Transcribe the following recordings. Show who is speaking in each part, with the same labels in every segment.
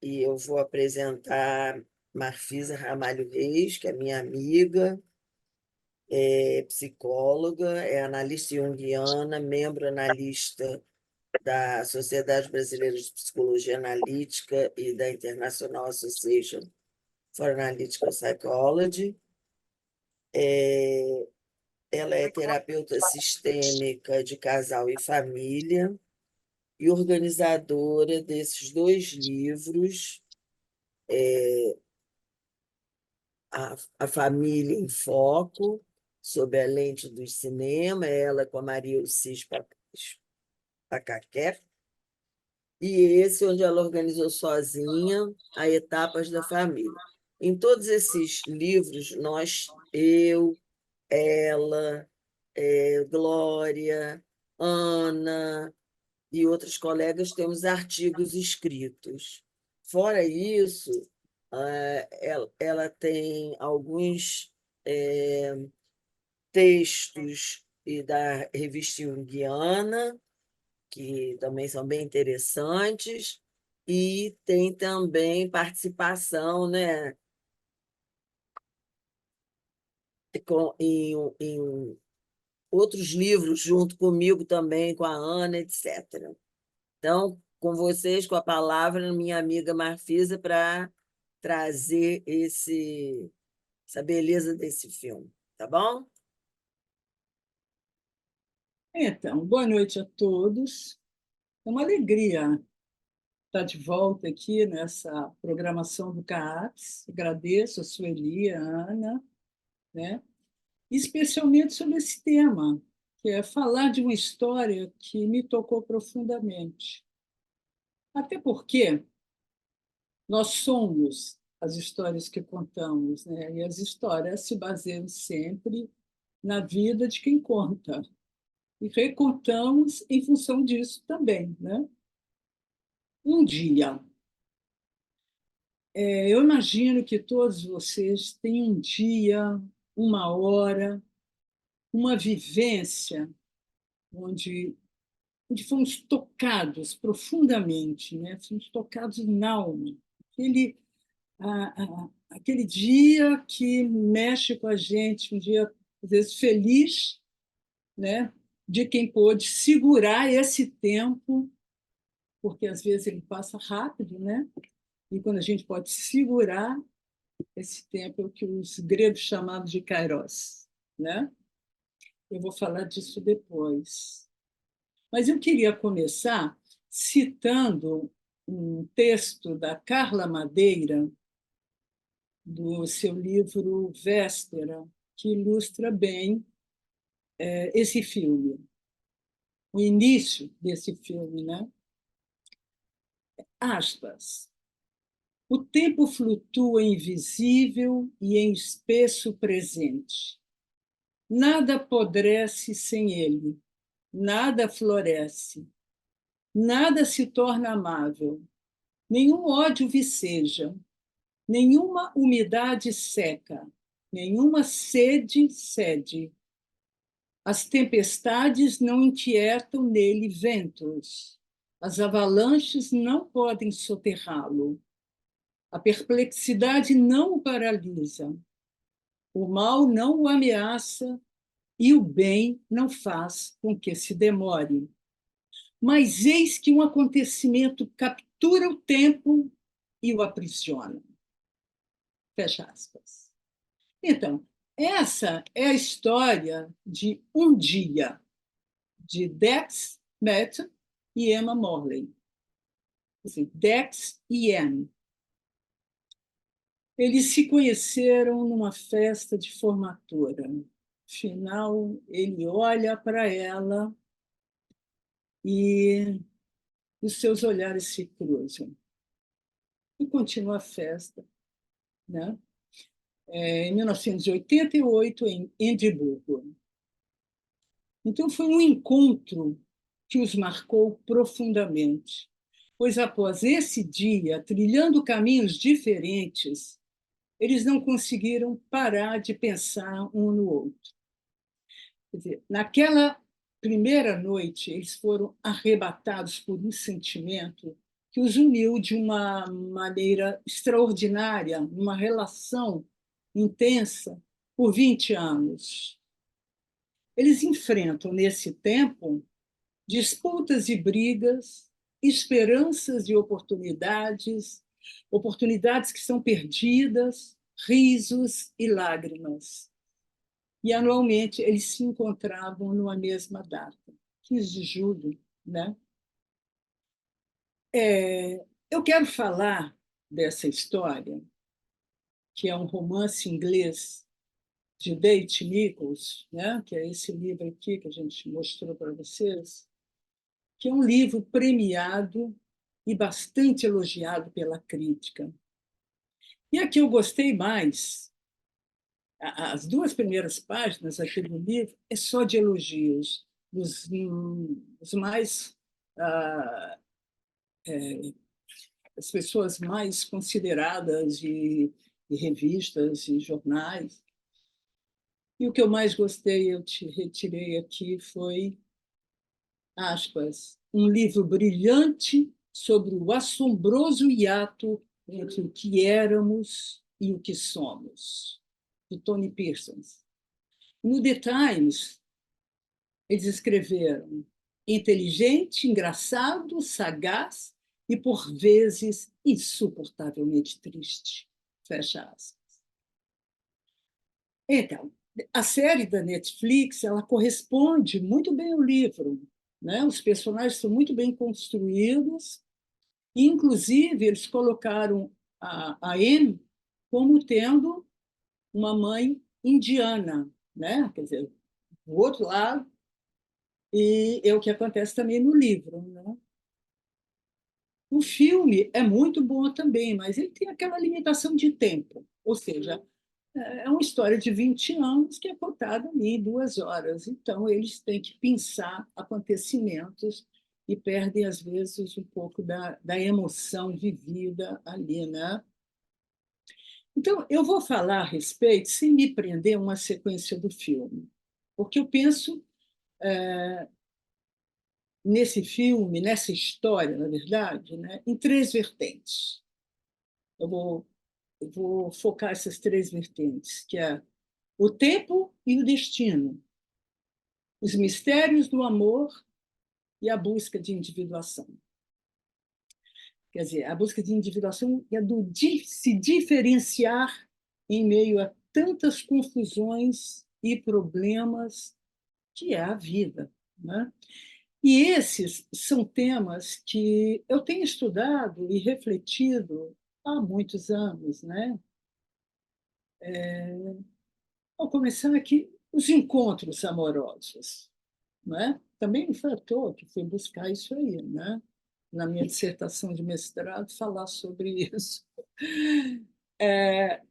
Speaker 1: e eu vou apresentar Marfisa Ramalho Reis, que é minha amiga, é psicóloga, é analista junguiana, membro analista da Sociedade Brasileira de Psicologia Analítica e da International Association for Analytical Psychology. Ela é terapeuta sistêmica de casal e família e organizadora desses dois livros, a Família em Foco, sob a lente do cinema, ela com a Maria Ulcis Pacaquer, e esse onde ela organizou sozinha a Etapas da Família. Em todos esses livros, eu, ela, Glória, Ana e outros colegas temos artigos escritos. Fora isso, ela tem alguns textos e da revista Junguiana, que também são bem interessantes, e tem também participação, né, em outros livros junto comigo também, com a Ana, etc. Então, com vocês, com a palavra, minha amiga Marfisa, para trazer essa beleza desse filme, tá bom?
Speaker 2: Então, boa noite a todos. É uma alegria estar de volta aqui nessa programação do CAAPS. Agradeço a Sueli, a Ana, né? Especialmente sobre esse tema, que é falar de uma história que me tocou profundamente. Até porque nós somos as histórias que contamos, né? E as histórias se baseiam sempre na vida de quem conta. E recontamos em função disso também, né? Um dia, eu imagino que todos vocês têm um dia, uma hora, uma vivência onde fomos tocados profundamente, né? Fomos tocados na alma. Aquele dia que mexe com a gente, um dia, às vezes, feliz, né? De quem pôde segurar esse tempo, porque às vezes ele passa rápido, né? E quando a gente pode segurar esse tempo, é o que os gregos chamavam de kairos, né? Eu vou falar disso depois. Mas eu queria começar citando um texto da Carla Madeira, do seu livro Véspera, que ilustra bem esse filme, o início desse filme, né? Aspas. O tempo flutua invisível e em espesso presente. Nada apodrece sem ele, nada floresce, nada se torna amável, nenhum ódio viceja, nenhuma umidade seca, nenhuma sede cede. As tempestades não inquietam nele ventos, as avalanches não podem soterrá-lo, a perplexidade não o paralisa, o mal não o ameaça e o bem não faz com que se demore. Mas eis que um acontecimento captura o tempo e o aprisiona. Fecha aspas. Então, essa é a história de Um Dia, de Dex Metton e Emma Morley. Assim, Dex e Anne. Eles se conheceram numa festa de formatura. No final, ele olha para ela e os seus olhares se cruzam. E continua a festa, né? Em 1988, em Edimburgo. Então, foi um encontro que os marcou profundamente, pois após esse dia, trilhando caminhos diferentes, eles não conseguiram parar de pensar um no outro. Quer dizer, naquela primeira noite, eles foram arrebatados por um sentimento que os uniu de uma maneira extraordinária, uma relação intensa por 20 anos. Eles enfrentam, nesse tempo, disputas e brigas, esperanças e oportunidades, oportunidades que são perdidas, risos e lágrimas. E, anualmente, eles se encontravam numa mesma data, 15 de julho, né? Eu quero falar dessa história, que é um romance inglês de Date Nichols, né? Que é esse livro aqui que a gente mostrou para vocês, que é um livro premiado e bastante elogiado pela crítica. E aqui eu gostei mais. As duas primeiras páginas aqui do livro é só de elogios, dos mais ah, as pessoas mais consideradas de revistas e jornais. E o que eu mais gostei, eu te retirei aqui, foi, aspas, um livro brilhante sobre o assombroso hiato entre o que éramos e o que somos, de Tony Pearson. No The Times, eles escreveram inteligente, engraçado, sagaz e, por vezes, insuportavelmente triste. Fecha aspas. Então, a série da Netflix, ela corresponde muito bem ao livro, né? Os personagens são muito bem construídos e, inclusive, eles colocaram a Anne como tendo uma mãe indiana, né? Quer dizer, do outro lado, e é o que acontece também no livro, né? O filme é muito bom também, mas ele tem aquela limitação de tempo, ou seja, é uma história de 20 anos que é contada ali em 2 horas. Então, eles têm que pensar acontecimentos e perdem, às vezes, um pouco da emoção vivida ali, né? Então, eu vou falar a respeito, sem me prender a uma sequência do filme, porque eu penso nesse filme, nessa história, na verdade, né, em 3 vertentes. Eu vou focar essas 3 vertentes, que é o tempo e o destino, os mistérios do amor e a busca de individuação. Quer dizer, a busca de individuação é do se diferenciar em meio a tantas confusões e problemas que é a vida, né? E esses são temas que eu tenho estudado e refletido há muitos anos, né? Vou começar aqui os encontros amorosos, né? Também não foi à toa que fui buscar isso aí, né? Na minha dissertação de mestrado, falar sobre isso. Quer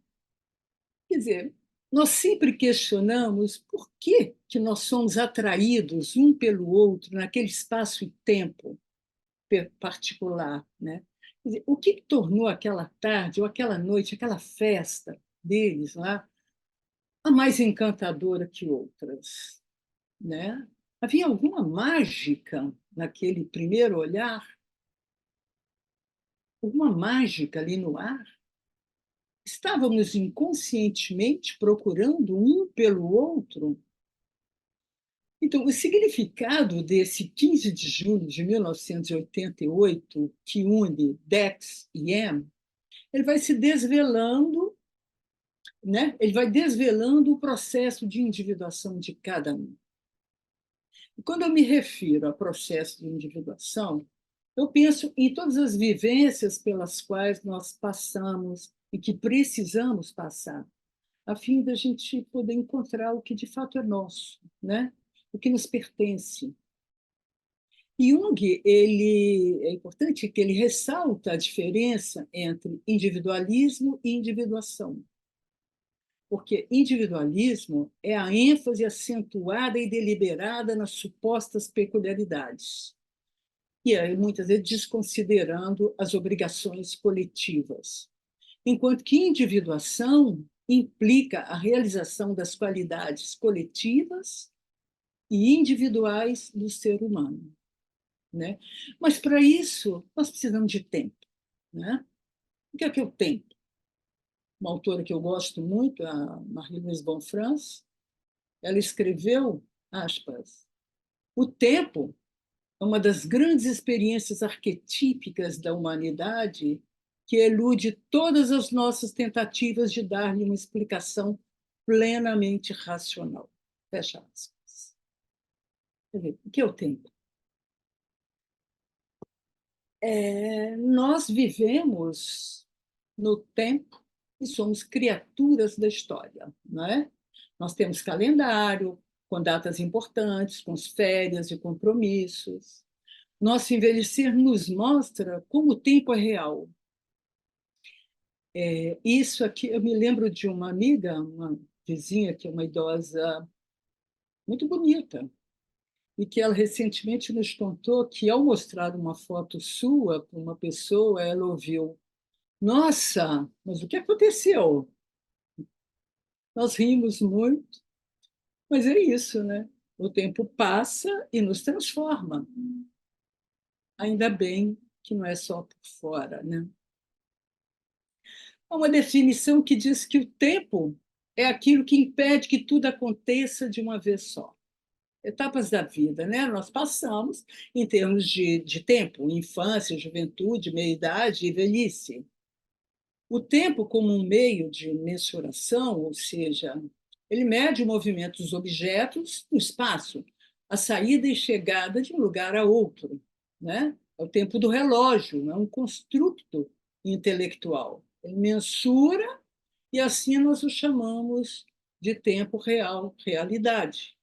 Speaker 2: dizer, nós sempre questionamos por que nós somos atraídos um pelo outro naquele espaço e tempo particular, né? Quer dizer, o que tornou aquela tarde ou aquela noite, aquela festa deles lá, a mais encantadora que outras, né? Havia alguma mágica naquele primeiro olhar, alguma mágica ali no ar. Estávamos inconscientemente procurando um pelo outro. Então, o significado desse 15 de julho de 1988, que une Dex e Em, ele vai se desvelando, né? Ele vai desvelando o processo de individuação de cada um. E quando eu me refiro a processo de individuação, eu penso em todas as vivências pelas quais nós passamos e que precisamos passar, a fim da gente poder encontrar o que de fato é nosso, né? O que nos pertence. E Jung, é importante que ele ressalta a diferença entre individualismo e individuação, porque individualismo é a ênfase acentuada e deliberada nas supostas peculiaridades, e aí, muitas vezes desconsiderando as obrigações coletivas, enquanto que individuação implica a realização das qualidades coletivas e individuais do ser humano. né? Mas, para isso, nós precisamos de tempo, né? O que é o tempo? Uma autora que eu gosto muito, a Marie-Louise Bonfrance, ela escreveu, aspas, o tempo é uma das grandes experiências arquetípicas da humanidade que elude todas as nossas tentativas de dar-lhe uma explicação plenamente racional. Fecha aspas. O que é o tempo? Nós vivemos no tempo e somos criaturas da história, não é? Nós temos calendário com datas importantes, com as férias e compromissos. Nosso envelhecer nos mostra como o tempo é real. Isso aqui, eu me lembro de uma amiga, uma vizinha, que é uma idosa muito bonita, e que ela recentemente nos contou que, ao mostrar uma foto sua para uma pessoa, ela ouviu: Nossa, mas o que aconteceu? Nós rimos muito, mas é isso, né? O tempo passa e nos transforma. Ainda bem que não é só por fora, né? Há uma definição que diz que o tempo é aquilo que impede que tudo aconteça de uma vez só. Etapas da vida, né? Nós passamos em termos de tempo, infância, juventude, meia-idade e velhice. O tempo, como um meio de mensuração, ou seja, ele mede o movimento dos objetos no espaço, a saída e chegada de um lugar a outro, né? É o tempo do relógio, é um construto intelectual. Ele mensura e assim nós o chamamos de tempo real, realidade.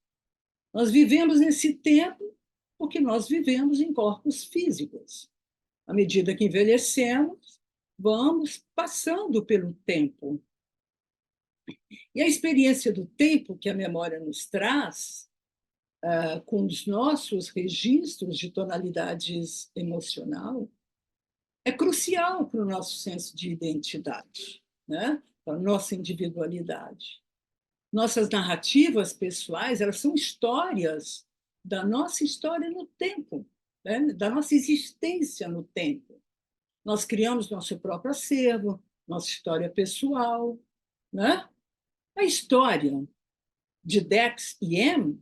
Speaker 2: Nós vivemos nesse tempo porque nós vivemos em corpos físicos. À medida que envelhecemos, vamos passando pelo tempo. E a experiência do tempo que a memória nos traz, com os nossos registros de tonalidades emocional, é crucial para o nosso senso de identidade, né? Para a nossa individualidade. Nossas narrativas pessoais, elas são histórias da nossa história no tempo, né? Da nossa existência no tempo. Nós criamos nosso próprio acervo, nossa história pessoal, né? A história de Dex e Em,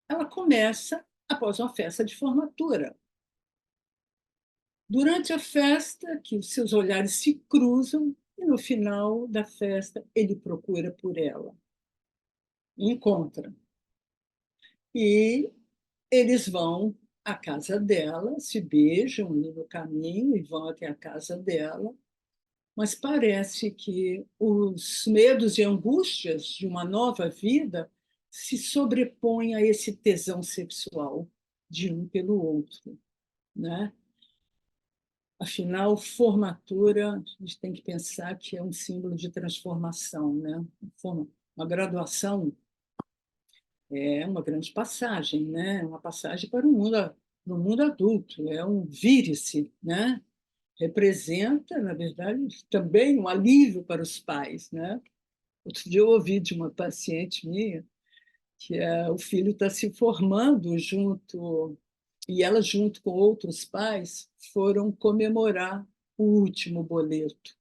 Speaker 2: ela começa após uma festa de formatura. Durante a festa, que os seus olhares se cruzam e no final da festa ele procura por ela, encontra. E eles vão à casa dela, se beijam no caminho e vão até a casa dela, mas parece que os medos e angústias de uma nova vida se sobrepõem a esse tesão sexual de um pelo outro, né? Afinal, formatura, a gente tem que pensar que é um símbolo de transformação, né? Uma graduação é uma grande passagem, né? Uma passagem para o mundo adulto, é um vire-se, né? Representa, na verdade, também um alívio para os pais, né? Outro dia eu ouvi de uma paciente minha que o filho está se formando junto, e ela, junto com outros pais, foram comemorar o último boleto.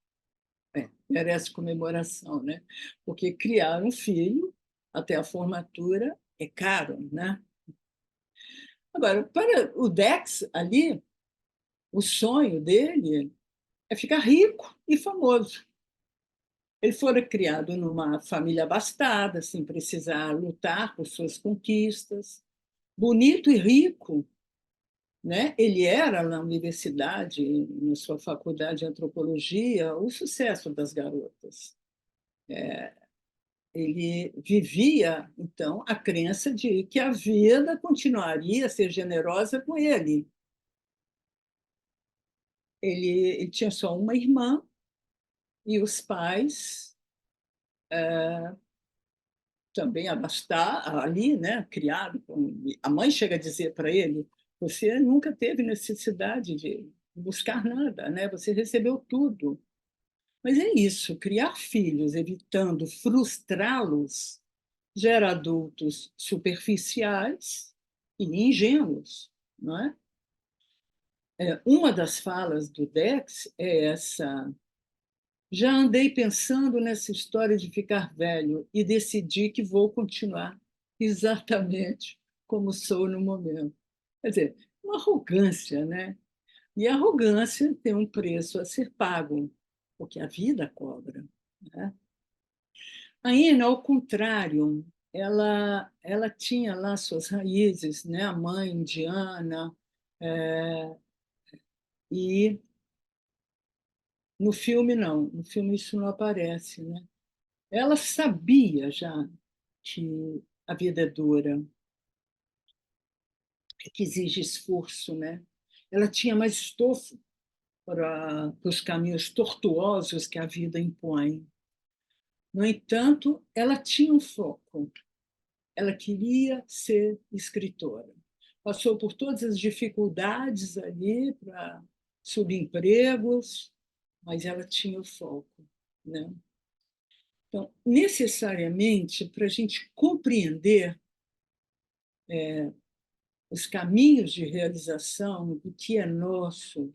Speaker 2: Merece comemoração, né? Porque criar um filho até a formatura é caro, né? Agora, para o Dex ali, o sonho dele é ficar rico e famoso. Ele fora criado numa família abastada, sem precisar lutar por suas conquistas, bonito e rico, né? Ele era na universidade, na sua faculdade de antropologia, o sucesso das garotas. Ele vivia, então, a crença de que a vida continuaria a ser generosa com ele. Ele tinha só uma irmã e os pais também ali, né, criado. A mãe chega a dizer para ele: você nunca teve necessidade de buscar nada, né? Você recebeu tudo. Mas é isso, criar filhos evitando frustrá-los gera adultos superficiais e ingênuos, não é? uma das falas do Dex é essa: já andei pensando nessa história de ficar velho e decidi que vou continuar exatamente como sou no momento. Quer dizer, uma arrogância, né? E a arrogância tem um preço a ser pago, porque a vida cobra, né? A Ina, ao contrário, ela tinha lá suas raízes, né? A mãe indiana, é, e no filme não, no filme isso não aparece, né? Ela sabia já que a vida é dura, que exige esforço, né? Ela tinha mais estofo para os caminhos tortuosos que a vida impõe. No entanto, ela tinha um foco. Ela queria ser escritora. Passou por todas as dificuldades ali para subempregos, mas ela tinha o foco, né? Então, necessariamente, para a gente compreender os caminhos de realização do que é nosso,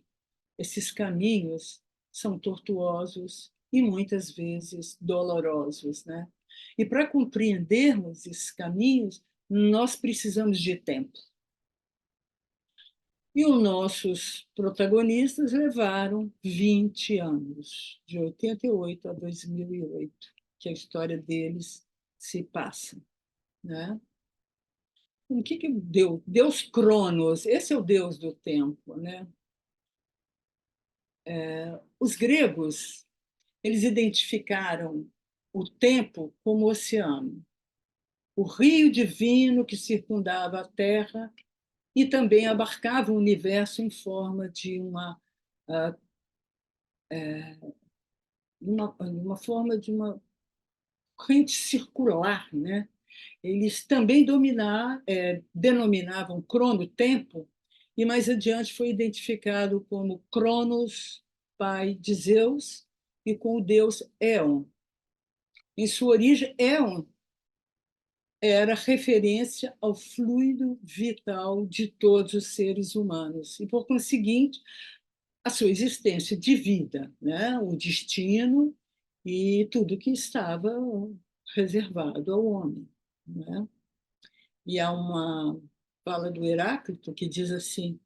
Speaker 2: esses caminhos são tortuosos e muitas vezes dolorosos, né? E para compreendermos esses caminhos, nós precisamos de tempo. E os nossos protagonistas levaram 20 anos, de 88 a 2008, que a história deles se passa, né? O que deu? Deus Cronos, esse é o deus do tempo, né? Os gregos, eles identificaram o tempo como o oceano, o rio divino que circundava a Terra e também abarcava o universo em forma de uma forma de uma corrente circular, né? Eles também denominavam crono-tempo, e mais adiante foi identificado como Cronos, pai de Zeus, e com o deus Éon. Em sua origem, Éon era referência ao fluido vital de todos os seres humanos, e, por conseguinte, a sua existência de vida, né? O destino e tudo que estava reservado ao homem, né? E há uma fala do Heráclito que diz assim: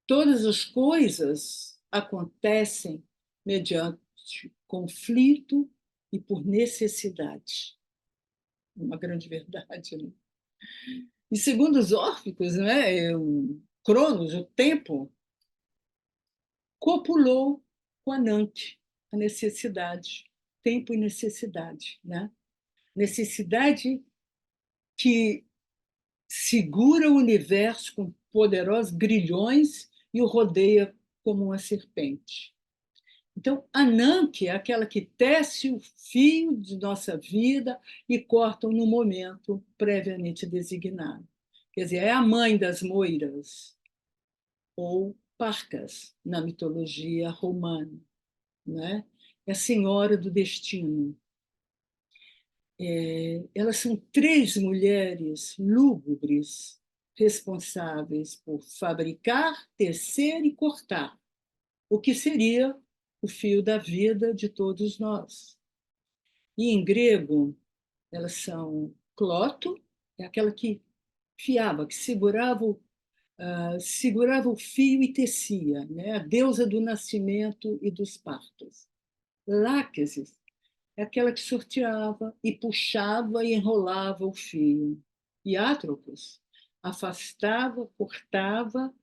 Speaker 2: todas as coisas acontecem mediante conflito e por necessidade. Uma grande verdade, né? E segundo os órficos, né, o Cronos, o tempo, copulou com Ananke, a necessidade, tempo e necessidade, né? Necessidade que segura o universo com poderosos grilhões e o rodeia como uma serpente. Então, Ananke é aquela que tece o fio de nossa vida e corta no momento previamente designado. Quer dizer, é a mãe das moiras, ou Parcas, na mitologia romana, né? É a senhora do destino. Elas são três mulheres lúgubres, responsáveis por fabricar, tecer e cortar o que seria o fio da vida de todos nós. E em grego, elas são cloto, é aquela que fiava, que segurava o fio e tecia, né? A deusa do nascimento e dos partos. Láquesis é aquela que sorteava e puxava e enrolava o fio. E Atropos afastava, cortava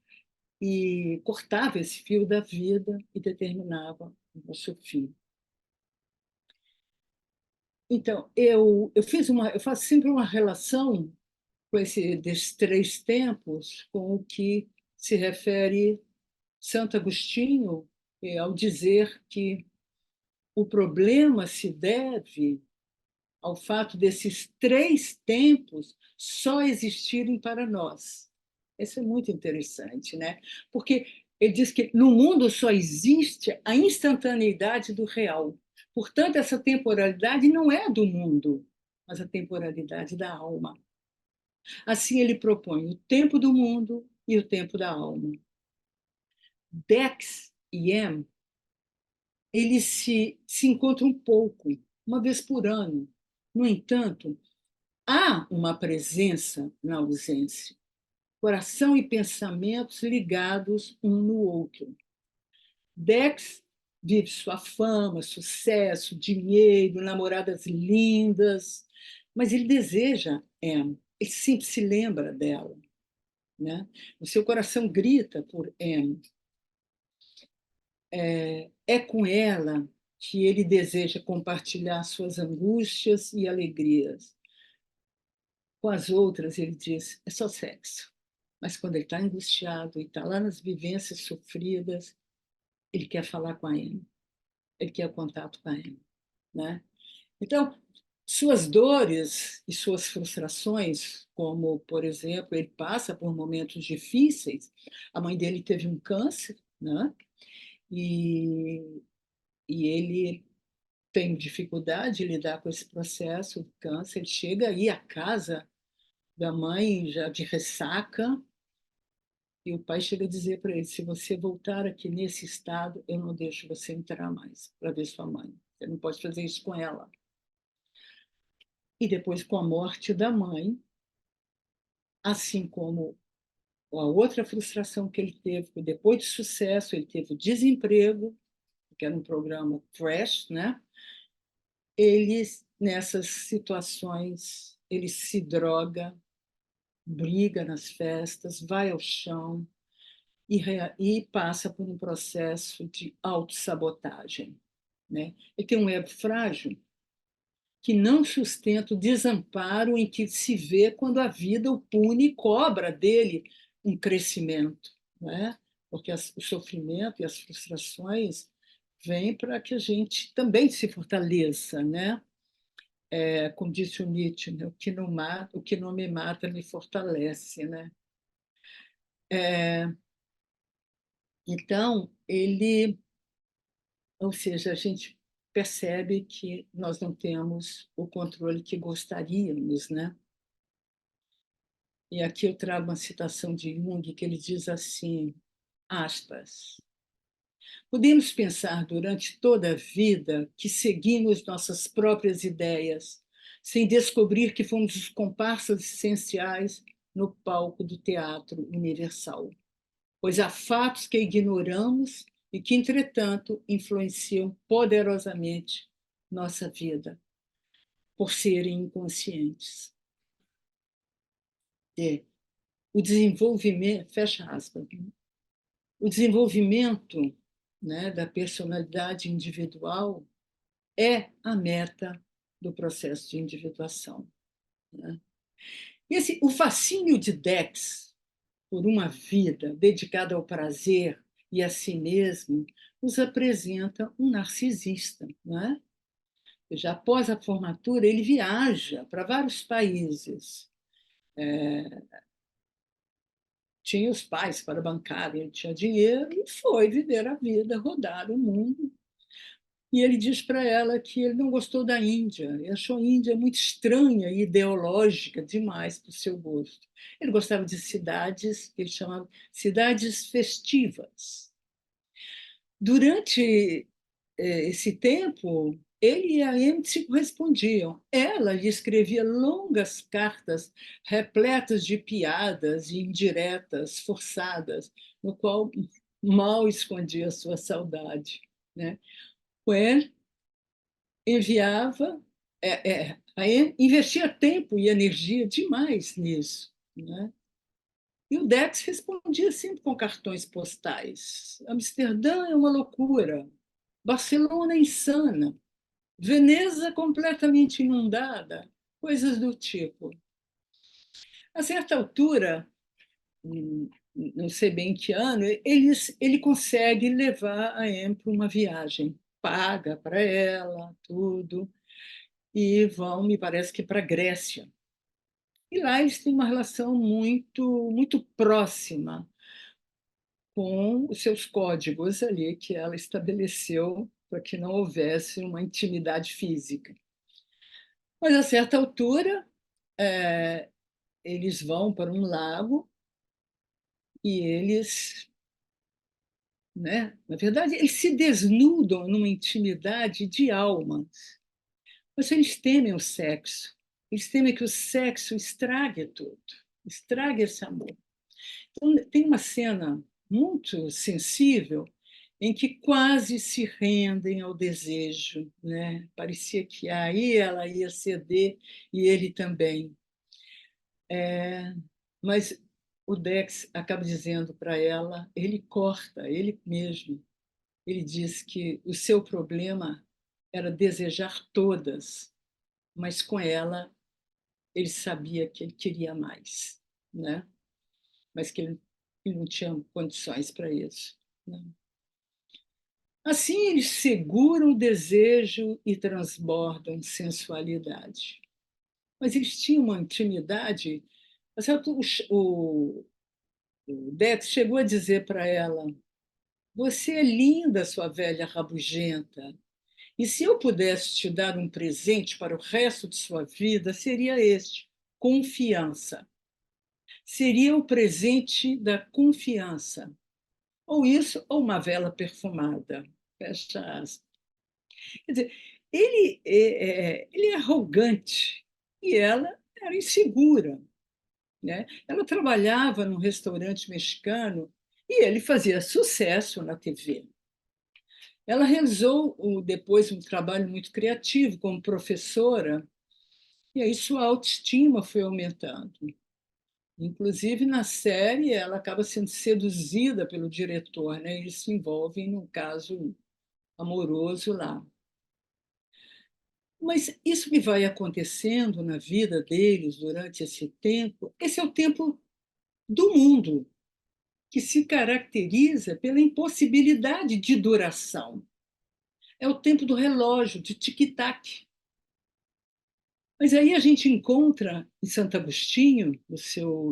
Speaker 2: esse fio da vida e determinava o nosso fim. Então, eu faço sempre uma relação com desses três tempos com o que se refere Santo Agostinho ao dizer que o problema se deve ao fato desses três tempos só existirem para nós. Isso é muito interessante, né? Porque ele diz que no mundo só existe a instantaneidade do real. Portanto, essa temporalidade não é do mundo, mas a temporalidade da alma. Assim, ele propõe o tempo do mundo e o tempo da alma. Dex e Em, eles se encontram um pouco, uma vez por ano. No entanto, há uma presença na ausência, coração e pensamentos ligados um no outro. Dex vive sua fama, sucesso, dinheiro, namoradas lindas, mas ele deseja Em, ele sempre se lembra dela, né? O seu coração grita por Em. É com ela que ele deseja compartilhar suas angústias e alegrias. Com as outras, ele diz, é só sexo. Mas quando ele está angustiado e está lá nas vivências sofridas, ele quer falar com a Em, ele quer contato com a Em, né? Então, suas dores e suas frustrações, como, por exemplo, ele passa por momentos difíceis, a mãe dele teve um câncer, né? E, e ele tem dificuldade de lidar com esse processo de câncer, ele chega aí à casa da mãe já de ressaca, e o pai chega a dizer para ele, se você voltar aqui nesse estado, eu não deixo você entrar mais para ver sua mãe. Você não pode fazer isso com ela. E depois, com a morte da mãe, assim como a outra frustração que ele teve, depois de sucesso, ele teve desemprego, que era um programa Crash, né? Eles, nessas situações, ele se droga, briga nas festas, vai ao chão e passa por um processo de autossabotagem, né? Ele tem um ego frágil que não sustenta o desamparo em que se vê quando a vida o pune e cobra dele um crescimento, né? Porque o sofrimento e as frustrações vêm para que a gente também se fortaleça, né? Como disse o Nietzsche, né? O que não me mata me fortalece, né? Então, ou seja, a gente percebe que nós não temos o controle que gostaríamos, né? E aqui eu trago uma citação de Jung, que ele diz assim, aspas, podemos pensar durante toda a vida que seguimos nossas próprias ideias, sem descobrir que fomos os comparsas essenciais no palco do teatro universal, pois há fatos que ignoramos e que, entretanto, influenciam poderosamente nossa vida, por serem inconscientes. É, o desenvolvimento, fecha aspas, o desenvolvimento, né, da personalidade individual é a meta do processo de individuação, né? O fascínio de Dex por uma vida dedicada ao prazer e a si mesmo nos apresenta um narcisista, né? Já após a formatura, ele viaja para vários países. Tinha os pais para bancar, ele tinha dinheiro e foi viver a vida, rodar o mundo. E ele diz para ela que ele não gostou da Índia, ele achou a Índia muito estranha e ideológica demais para o seu gosto. Ele gostava de cidades, que ele chamava cidades festivas. Durante esse tempo, ele e a Amy se correspondiam. Ela lhe escrevia longas cartas repletas de piadas e indiretas forçadas, no qual mal escondia a sua saudade, né? O Anne enviava, a Anne investia tempo e energia demais nisso, né? E o Dex respondia sempre com cartões postais. Amsterdã é uma loucura, Barcelona é insana, Veneza completamente inundada, coisas do tipo. A certa altura, não sei bem que ano, ele consegue levar a Em para uma viagem, paga para ela, tudo, e vão, me parece que para a Grécia. E lá eles têm uma relação muito, muito próxima com os seus códigos ali que ela estabeleceu para que não houvesse uma intimidade física. Mas, a certa altura, é, eles vão para um lago e eles né? Na verdade, eles se desnudam numa intimidade de alma. Mas eles temem o sexo. Eles temem que o sexo estrague tudo, estrague esse amor. Então, tem uma cena muito sensível em que quase se rendem ao desejo, né? Parecia que aí ela ia ceder e ele também. Mas o Dex acaba dizendo para ela, ele corta, ele mesmo. Ele diz que o seu problema era desejar todas, mas com ela ele sabia que ele queria mais, né? Mas que ele não tinha condições para isso. Né? Assim, eles seguram o desejo e transbordam sensualidade. Mas eles tinham uma intimidade. O Dex chegou a dizer para ela: Você é linda, sua velha rabugenta. E se eu pudesse te dar um presente para o resto de sua vida, seria este: confiança. Seria o presente da confiança. Ou isso, ou uma vela perfumada. Fecha aspas. Quer dizer, ele é arrogante e ela era insegura. Né? Ela trabalhava num restaurante mexicano e ele fazia sucesso na TV. Ela realizou depois um trabalho muito criativo como professora, e aí sua autoestima foi aumentando. Inclusive, na série, ela acaba sendo seduzida pelo diretor, né? Eles se envolvem num caso amoroso lá. Mas isso que vai acontecendo na vida deles durante esse tempo, esse é o tempo do mundo, que se caracteriza pela impossibilidade de duração. É o tempo do relógio, de tic-tac. Mas aí a gente encontra em Santo Agostinho,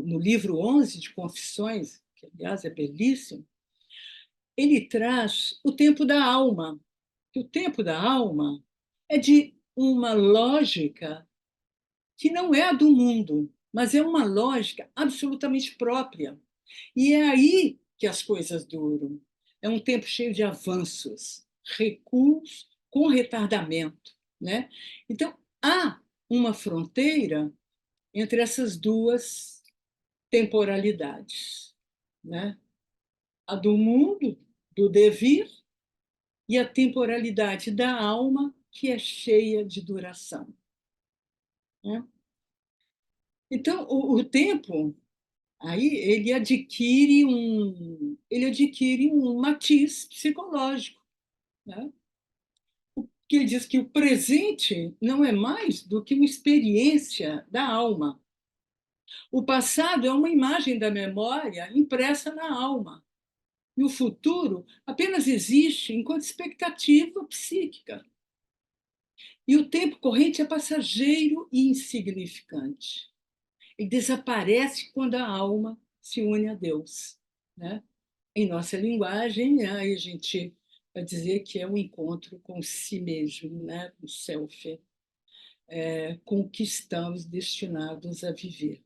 Speaker 2: no livro 11 de Confissões, que aliás é belíssimo, ele traz o tempo da alma. Que o tempo da alma é de uma lógica que não é a do mundo, mas é uma lógica absolutamente própria. E é aí que as coisas duram. É um tempo cheio de avanços, recuos com retardamento, né? Então, há uma fronteira entre essas duas temporalidades, né? A do mundo, do devir, e a temporalidade da alma, que é cheia de duração. Né? Então, o tempo aí ele adquire um matiz psicológico, né? Que ele diz que o presente não é mais do que uma experiência da alma. O passado é uma imagem da memória impressa na alma. E o futuro apenas existe enquanto expectativa psíquica. E o tempo corrente é passageiro e insignificante. Ele desaparece quando a alma se une a Deus. Né? Em nossa linguagem, aí a gente vai dizer que é um encontro com si mesmo, né? Com o self, com o que estamos destinados a viver.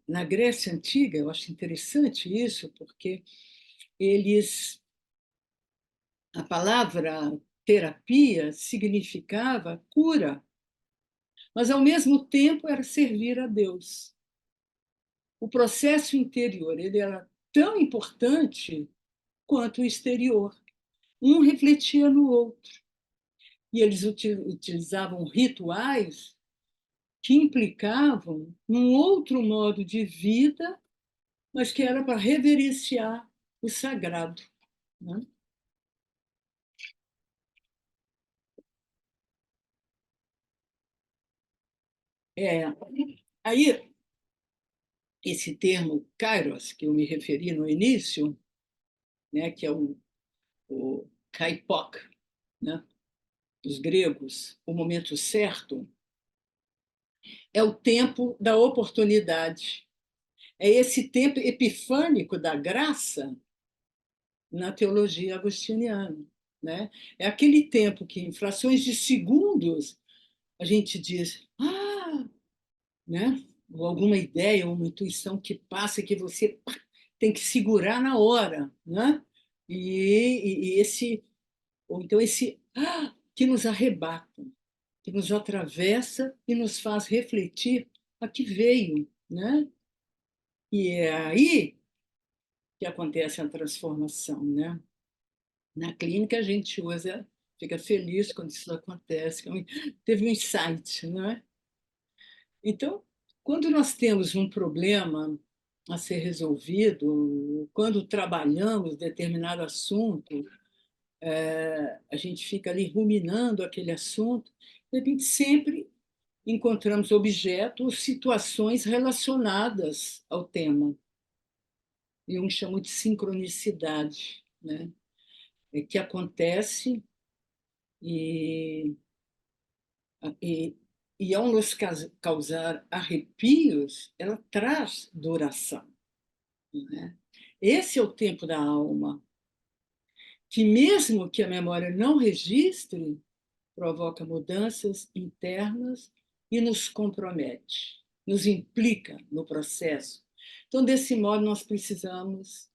Speaker 2: Na Grécia Antiga, eu acho interessante isso, porque a palavra terapia significava cura, mas ao mesmo tempo era servir a Deus. O processo interior ele era tão importante quanto o exterior. Um refletia no outro. E eles utilizavam rituais que implicavam um outro modo de vida, mas que era para reverenciar o sagrado. Né? É, aí, esse termo kairos, que eu me referi no início, né, que é o kaipok, né, dos gregos, o momento certo, é o tempo da oportunidade. É esse tempo epifânico da graça na teologia agostiniana. Né? É aquele tempo que, em frações de segundos, a gente diz, né? Ou alguma ideia, ou uma intuição que passa, que você tem que segurar na hora, né? E esse, ou então esse que nos arrebata, que nos atravessa e nos faz refletir a que veio, né? E é aí que acontece a transformação, né? Na clínica a gente usa, fica feliz quando isso acontece, teve um insight, né? Então, quando nós temos um problema a ser resolvido, quando trabalhamos determinado assunto, a gente fica ali ruminando aquele assunto, de repente sempre encontramos objetos, situações relacionadas ao tema. E um chama de sincronicidade, né? Que acontece e, e, e ao nos causar arrepios, ela traz duração, né? Esse é o tempo da alma, que mesmo que a memória não registre, provoca mudanças internas e nos compromete, nos implica no processo. Então, desse modo, nós precisamos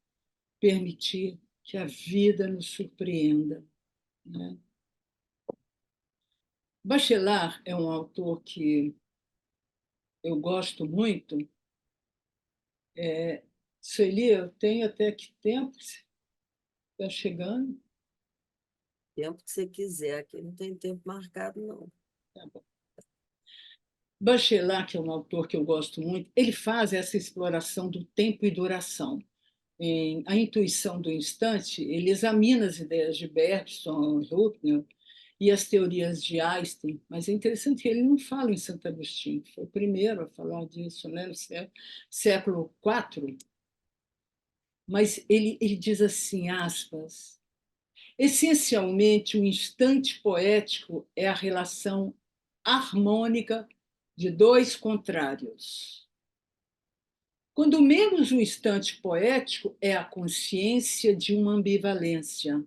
Speaker 2: permitir que a vida nos surpreenda, né? Bachelard é um autor que eu gosto muito. Sueli, eu tenho até que tempo está chegando?
Speaker 1: Tempo que você quiser, aqui não tem tempo marcado, não.
Speaker 2: Tá bom. Bachelard, que é um autor que eu gosto muito, ele faz essa exploração do tempo e duração. Em A Intuição do Instante, ele examina as ideias de Bergson, Huppner e as teorias de Einstein, mas é interessante que ele não fala em Santo Agostinho, foi o primeiro a falar disso, né, no século IV, mas ele diz assim, aspas, essencialmente o instante poético é a relação harmônica de dois contrários. Quando menos o instante poético é a consciência de uma ambivalência.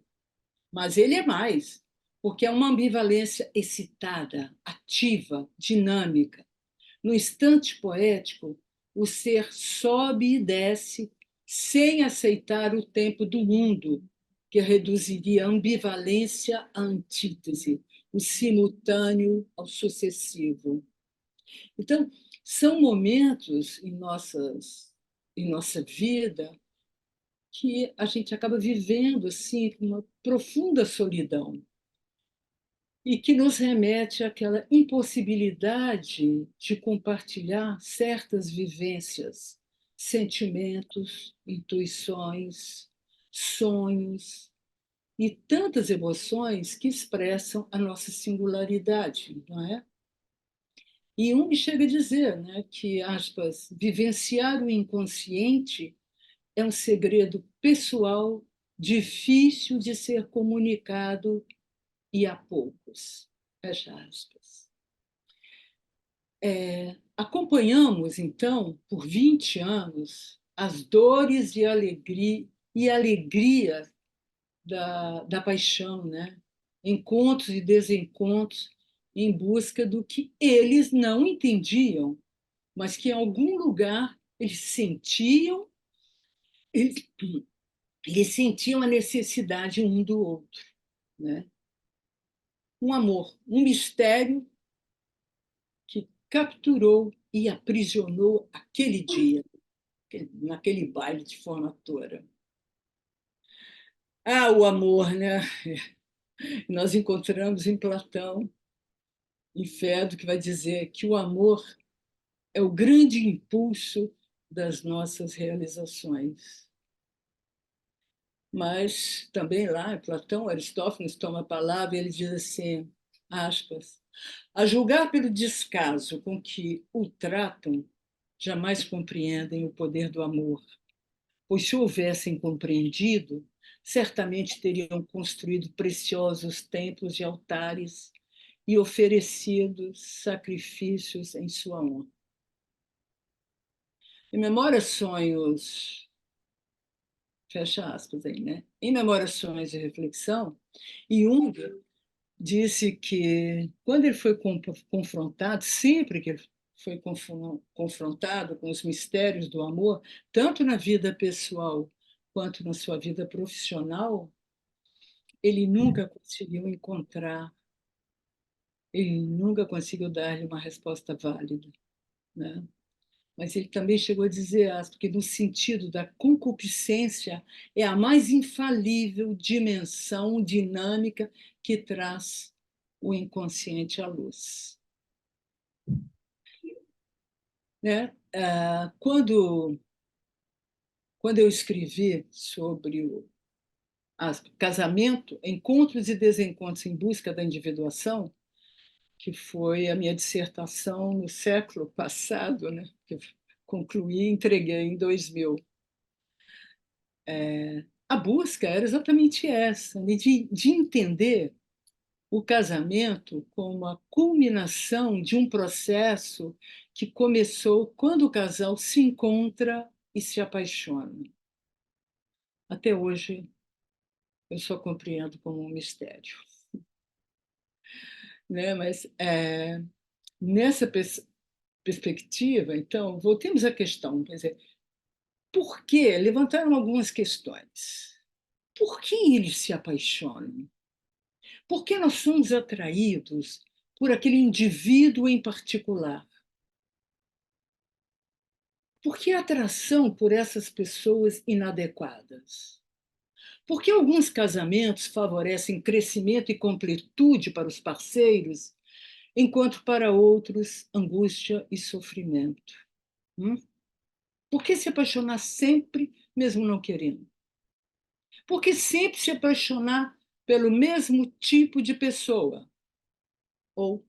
Speaker 2: Mas ele é mais, porque é uma ambivalência excitada, ativa, dinâmica. No instante poético, o ser sobe e desce sem aceitar o tempo do mundo, que reduziria a ambivalência à antítese, o simultâneo ao sucessivo. Então, são momentos em nossa vida que a gente acaba vivendo assim uma profunda solidão e que nos remete àquela impossibilidade de compartilhar certas vivências, sentimentos, intuições, sonhos e tantas emoções que expressam a nossa singularidade, não é? E um me chega a dizer, né, que, aspas, vivenciar o inconsciente é um segredo pessoal difícil de ser comunicado e a poucos. Fecha aspas. Acompanhamos, então, por 20 anos, as dores e alegria da paixão, né? Encontros e desencontros em busca do que eles não entendiam, mas que em algum lugar eles sentiam, eles, eles sentiam a necessidade um do outro, né? Um amor, um mistério que capturou e aprisionou aquele dia, naquele baile de formatura. Ah, o amor, né? Nós encontramos em Platão, em Fedro, que vai dizer que o amor é o grande impulso das nossas realizações. Mas também lá, Platão, Aristófanes toma a palavra e ele diz assim, aspas, a julgar pelo descaso com que o tratam, jamais compreendem o poder do amor, pois se o houvessem compreendido, certamente teriam construído preciosos templos e altares e oferecido sacrifícios em sua honra. Em Memória, Sonhos, fecha aspas aí, né? Em Memória, Sonhos e Reflexão, Jung disse que, quando ele foi confrontado, sempre que ele foi confrontado com os mistérios do amor, tanto na vida pessoal quanto na sua vida profissional, ele nunca conseguiu encontrar, ele nunca conseguiu dar-lhe uma resposta válida, né? Mas ele também chegou a dizer que no sentido da concupiscência é a mais infalível dimensão dinâmica que traz o inconsciente à luz, né? Quando eu escrevi sobre o casamento, encontros e desencontros em busca da individuação, que foi a minha dissertação no século passado, né? Que eu concluí e entreguei em 2000. A busca era exatamente essa, né? De entender o casamento como a culminação de um processo que começou quando o casal se encontra e se apaixona. Até hoje, eu só compreendo como um mistério, né? Mas nessa perspectiva, então, voltemos à questão, quer dizer, por que levantaram algumas questões? Por que eles se apaixonam? Por que nós somos atraídos por aquele indivíduo em particular? Por que a atração por essas pessoas inadequadas? Por que alguns casamentos favorecem crescimento e completude para os parceiros, enquanto para outros, angústia e sofrimento? Hum? Por que se apaixonar sempre, mesmo não querendo? Por que sempre se apaixonar pelo mesmo tipo de pessoa? Ou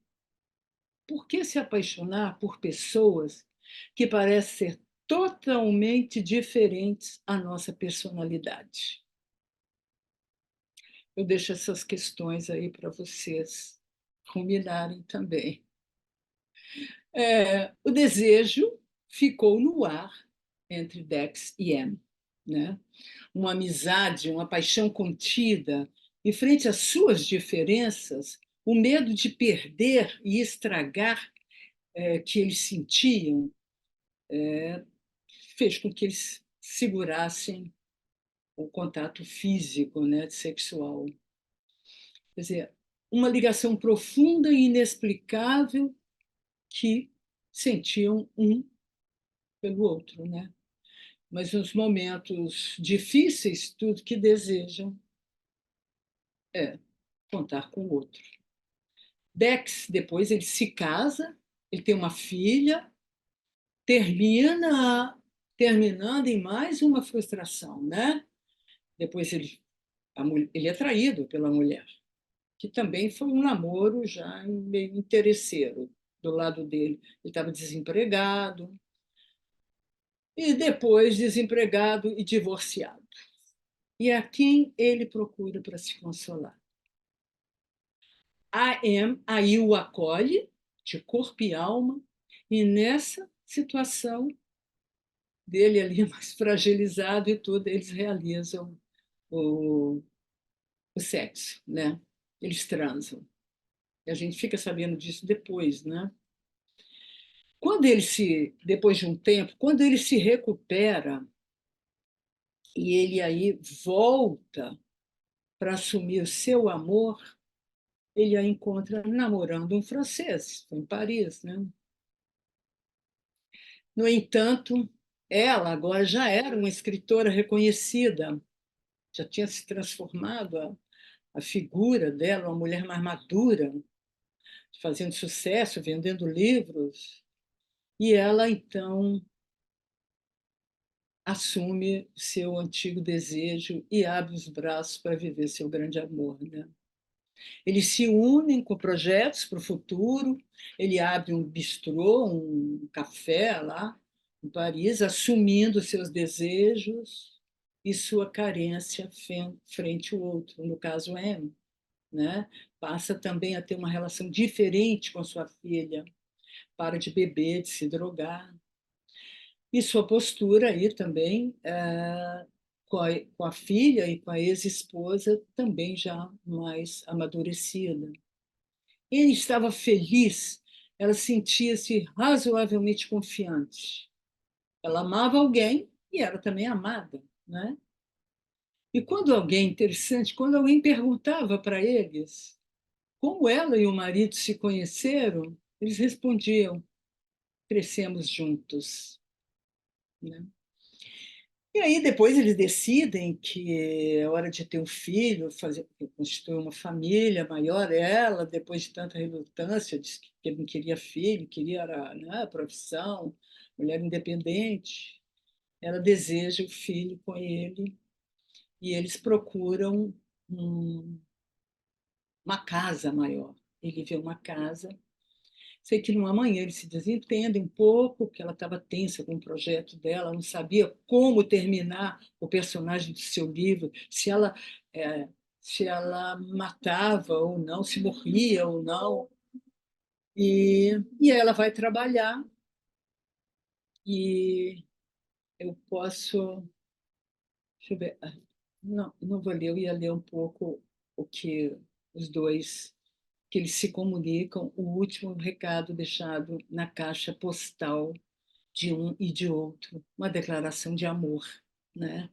Speaker 2: por que se apaixonar por pessoas que parecem ser totalmente diferentes à nossa personalidade? Eu deixo essas questões aí para vocês ruminarem também. O desejo ficou no ar entre Dex e Em, né? Uma amizade, uma paixão contida, e frente às suas diferenças, o medo de perder e estragar que eles sentiam fez com que eles segurassem o contato físico, né, sexual. Quer dizer, uma ligação profunda e inexplicável que sentiam um pelo outro, né? Mas nos momentos difíceis, tudo que desejam é contar com o outro. Dex, depois, ele se casa, ele tem uma filha, terminando em mais uma frustração, né? Depois ele é traído pela mulher, que também foi um namoro já meio interesseiro do lado dele. Ele estava desempregado, e depois desempregado e divorciado. E a quem ele procura para se consolar? A Em aí o acolhe, de corpo e alma, e nessa situação dele ali mais fragilizado e tudo, eles realizam o, o sexo, né? Eles transam. E a gente fica sabendo disso depois, né? Depois de um tempo, quando ele se recupera e ele aí volta para assumir o seu amor, ele a encontra namorando um francês, em Paris, né? No entanto, ela agora já era uma escritora reconhecida, já tinha se transformado a figura dela, uma mulher mais madura, fazendo sucesso, vendendo livros, e ela então assume seu antigo desejo e abre os braços para viver seu grande amor, né? Eles se unem com projetos para o futuro. Ele abre um bistrô, um café lá em Paris, assumindo seus desejos e sua carência frente ao outro, no caso M, né? Passa também a ter uma relação diferente com sua filha, para de beber, de se drogar. E sua postura aí também com a filha e com a ex-esposa também já mais amadurecida. Ele estava feliz ela sentia-se razoavelmente confiante. Ela amava alguém e era também amada, né? E quando alguém perguntava para eles como ela e o marido se conheceram, eles respondiam: crescemos juntos, né? E aí depois eles decidem que é hora de ter um filho, fazer, constituir uma família maior. Ela, depois de tanta relutância, disse que não queria filho, queria era, né, a profissão, mulher independente. Ela deseja o filho com ele e eles procuram um- uma casa maior. Ele vê uma casa. Sei que numa manhã eles se desentendem um pouco, porque ela estava tensa com o projeto dela, não sabia como terminar o personagem do seu livro, eh, se ela matava ou não, se morria ou não. E aí ela vai trabalhar e eu posso. Deixa eu ver. Não, não vou ler, eu ia ler um pouco o que os dois, que eles se comunicam, o último recado deixado na caixa postal de um e de outro, uma declaração de amor, né?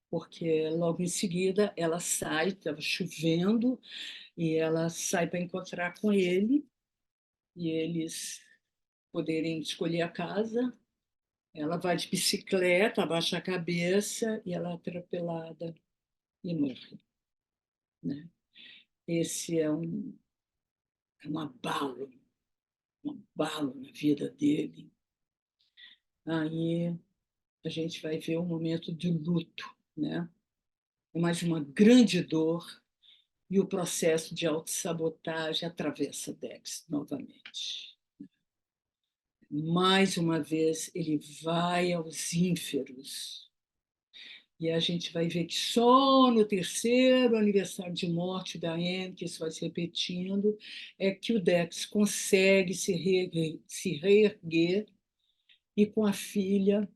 Speaker 2: Porque logo em seguida ela sai, estava chovendo, e ela sai para encontrar com ele, e eles poderem escolher a casa. Ela vai de bicicleta, abaixa a cabeça e ela é atropelada e morre, né? Esse um abalo na vida dele. Aí a gente vai ver um momento de luto, né? É mais uma grande dor e o processo de autossabotagem atravessa Dex novamente. Mais uma vez, ele vai aos ínferos. E a gente vai ver que só no terceiro aniversário de morte da Anne, que isso vai se repetindo, é que o Dex consegue se reerguer e com a filha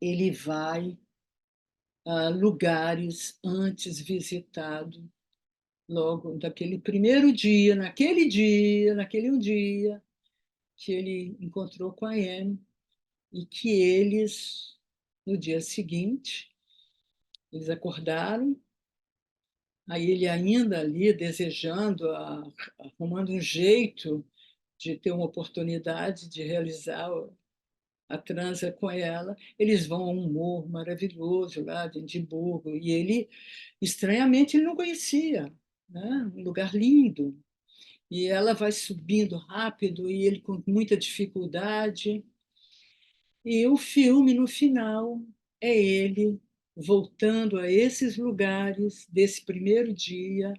Speaker 2: ele vai a lugares antes visitados logo daquele primeiro dia, naquele um dia que ele encontrou com a Anne e que eles, no dia seguinte, eles acordaram, aí ele ainda ali desejando, arrumando um jeito de ter uma oportunidade de realizar a transa com ela, eles vão a um morro maravilhoso lá de Edimburgo, e ele, estranhamente, ele não conhecia, né? Um lugar lindo. E ela vai subindo rápido e ele com muita dificuldade. E o filme, no final, é ele voltando a esses lugares desse primeiro dia,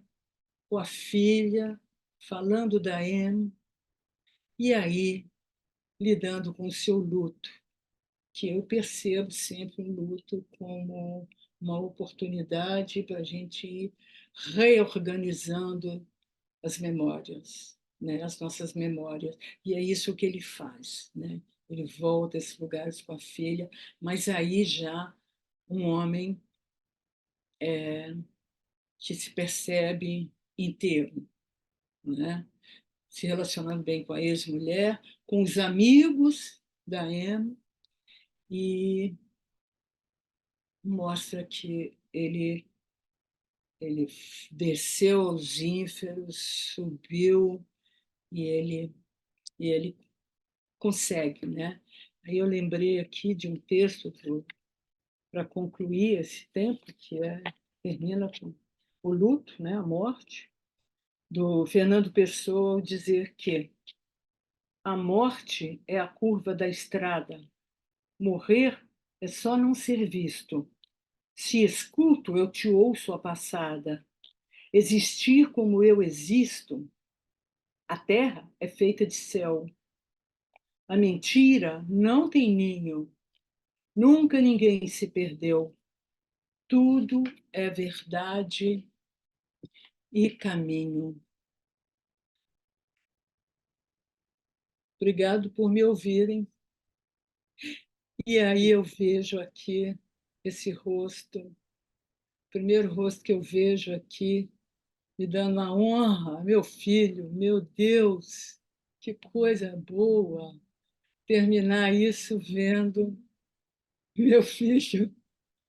Speaker 2: com a filha, falando da Anne, e aí lidando com o seu luto, que eu percebo sempre o luto como uma oportunidade para a gente ir reorganizando as memórias, né? As nossas memórias. E é isso que ele faz, né? Ele volta a esses lugares com a filha, mas aí já um homem que se percebe inteiro, né? Se relacionando bem com a ex-mulher, com os amigos da Anne, e mostra que ele desceu aos ínferos, subiu e ele consegue, né? Aí eu lembrei aqui de um texto para concluir esse tempo, termina com o luto, né, a morte, do Fernando Pessoa, ao dizer que a morte é a curva da estrada, morrer é só não ser visto. Se escuto, eu te ouço a passada. Existir como eu existo, a terra é feita de céu. A mentira não tem ninho. Nunca ninguém se perdeu. Tudo é verdade e caminho. Obrigado por me ouvirem. E aí eu vejo aqui esse rosto, o primeiro rosto que eu vejo aqui, me dando a honra, meu filho, meu Deus, que coisa boa terminar isso vendo meu filho,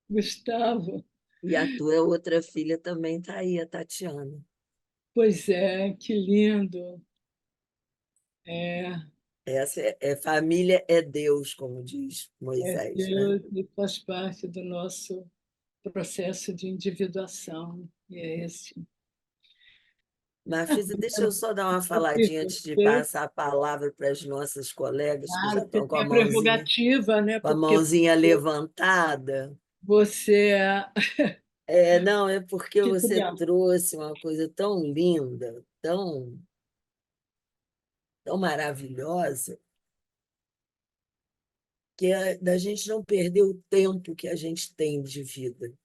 Speaker 2: Gustavo.
Speaker 1: E a tua outra filha também está aí, a Tatiana.
Speaker 2: Pois é, que lindo. É,
Speaker 1: Essa família é Deus, como diz
Speaker 2: é
Speaker 1: Moisés, né?
Speaker 2: Deus e faz parte do nosso processo de individuação. E é esse.
Speaker 1: Marfisa, deixa eu só dar uma
Speaker 2: Ouvir
Speaker 1: faladinha antes de
Speaker 2: você,
Speaker 1: passar a palavra para as nossas colegas que já
Speaker 2: claro, você
Speaker 1: estão
Speaker 2: tem a prerrogativa, né?
Speaker 1: com a
Speaker 2: Porque
Speaker 1: mãozinha levantada.
Speaker 2: você é
Speaker 1: Não, é porque você
Speaker 2: anfitriã.
Speaker 1: trouxe uma coisa tão linda, tão maravilhosa, que é da gente não perder o tempo que a gente tem de vida,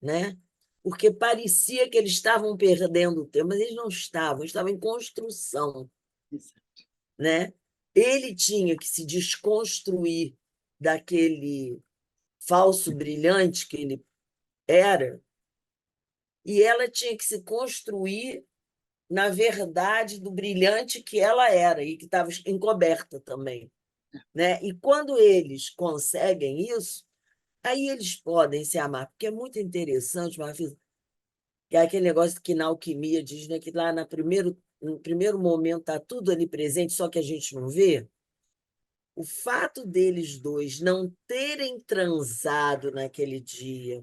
Speaker 1: né? Porque parecia que eles estavam perdendo o tempo, mas eles não estavam, estavam em construção, né? Ele tinha que se desconstruir daquele falso brilhante que ele era, e ela tinha que se construir na verdade do brilhante que ela era e que estava encoberta também, né? E quando eles conseguem isso, aí eles podem se amar, porque é muito interessante, Marfisa, que é aquele negócio que na alquimia diz, né, que lá no primeiro momento está tudo ali presente, só que a gente não vê. O fato deles dois não terem transado naquele dia,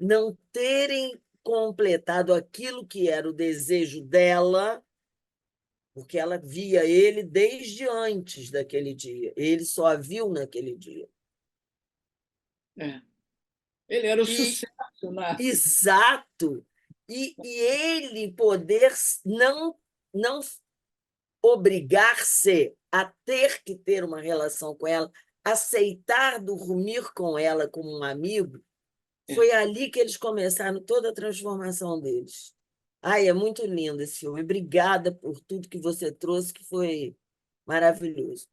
Speaker 1: não terem completado aquilo que era o desejo dela, porque ela via ele desde antes daquele dia. Ele só a viu naquele dia.
Speaker 2: É. Ele era o
Speaker 1: E
Speaker 2: sucesso, né?
Speaker 1: exato. E ele poder não obrigar-se a ter que ter uma relação com ela, aceitar dormir com ela como um amigo,
Speaker 2: É.
Speaker 1: foi ali que eles começaram toda a transformação deles. Ai, é muito lindo esse filme. Obrigada por tudo que você trouxe, que foi maravilhoso.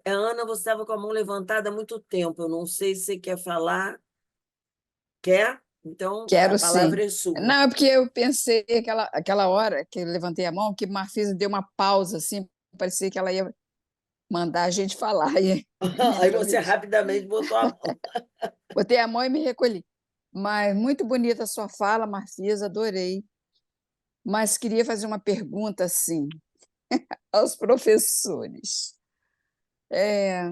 Speaker 1: Ana, você estava com a mão levantada há muito tempo. Eu não sei se você quer falar. Quer? Então, a
Speaker 3: Quero sim.
Speaker 1: palavra é sua.
Speaker 3: Não, é porque eu pensei aquela hora que eu levantei a mão, que Marfisa deu uma pausa, assim, parecia que ela ia mandar a gente falar. E
Speaker 1: Aí
Speaker 3: eu
Speaker 1: você
Speaker 3: me,
Speaker 1: rapidamente botou a mão.
Speaker 3: botei a mão e me recolhi. Mas muito bonita a sua fala, Marfisa, adorei. Mas queria fazer uma pergunta, assim, aos professores. É,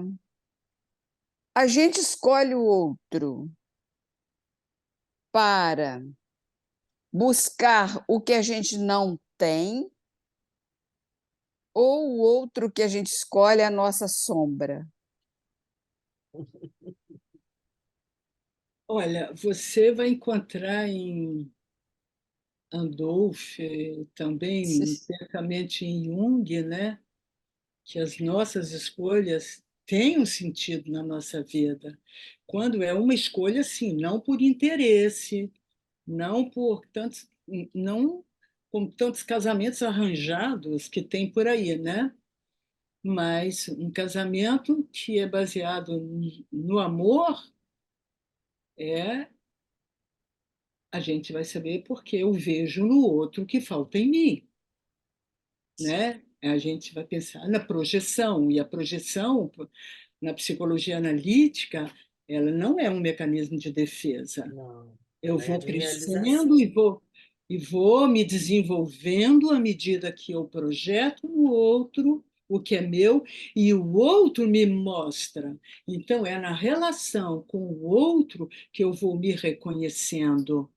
Speaker 3: a gente escolhe o outro para buscar o que a gente não tem, ou o outro que a gente escolhe é a nossa sombra?
Speaker 2: Olha, você vai encontrar em Andolf, também certamente em Jung, né, que as nossas escolhas têm um sentido na nossa vida. Quando é uma escolha, assim, não por interesse, não por tantos, não como tantos casamentos arranjados que tem por aí, né? Mas um casamento que é baseado no amor, é a gente vai saber porque eu vejo no outro o que falta em mim, né? A gente vai pensar na projeção, e a projeção, na psicologia analítica, ela não é um mecanismo de defesa.
Speaker 1: Não,
Speaker 2: Eu
Speaker 1: ela é
Speaker 2: vou
Speaker 1: de
Speaker 2: crescendo
Speaker 1: realização.
Speaker 2: e vou me desenvolvendo à medida que eu projeto no outro o que é meu e o outro me mostra. Então, é na relação com o outro que eu vou me reconhecendo.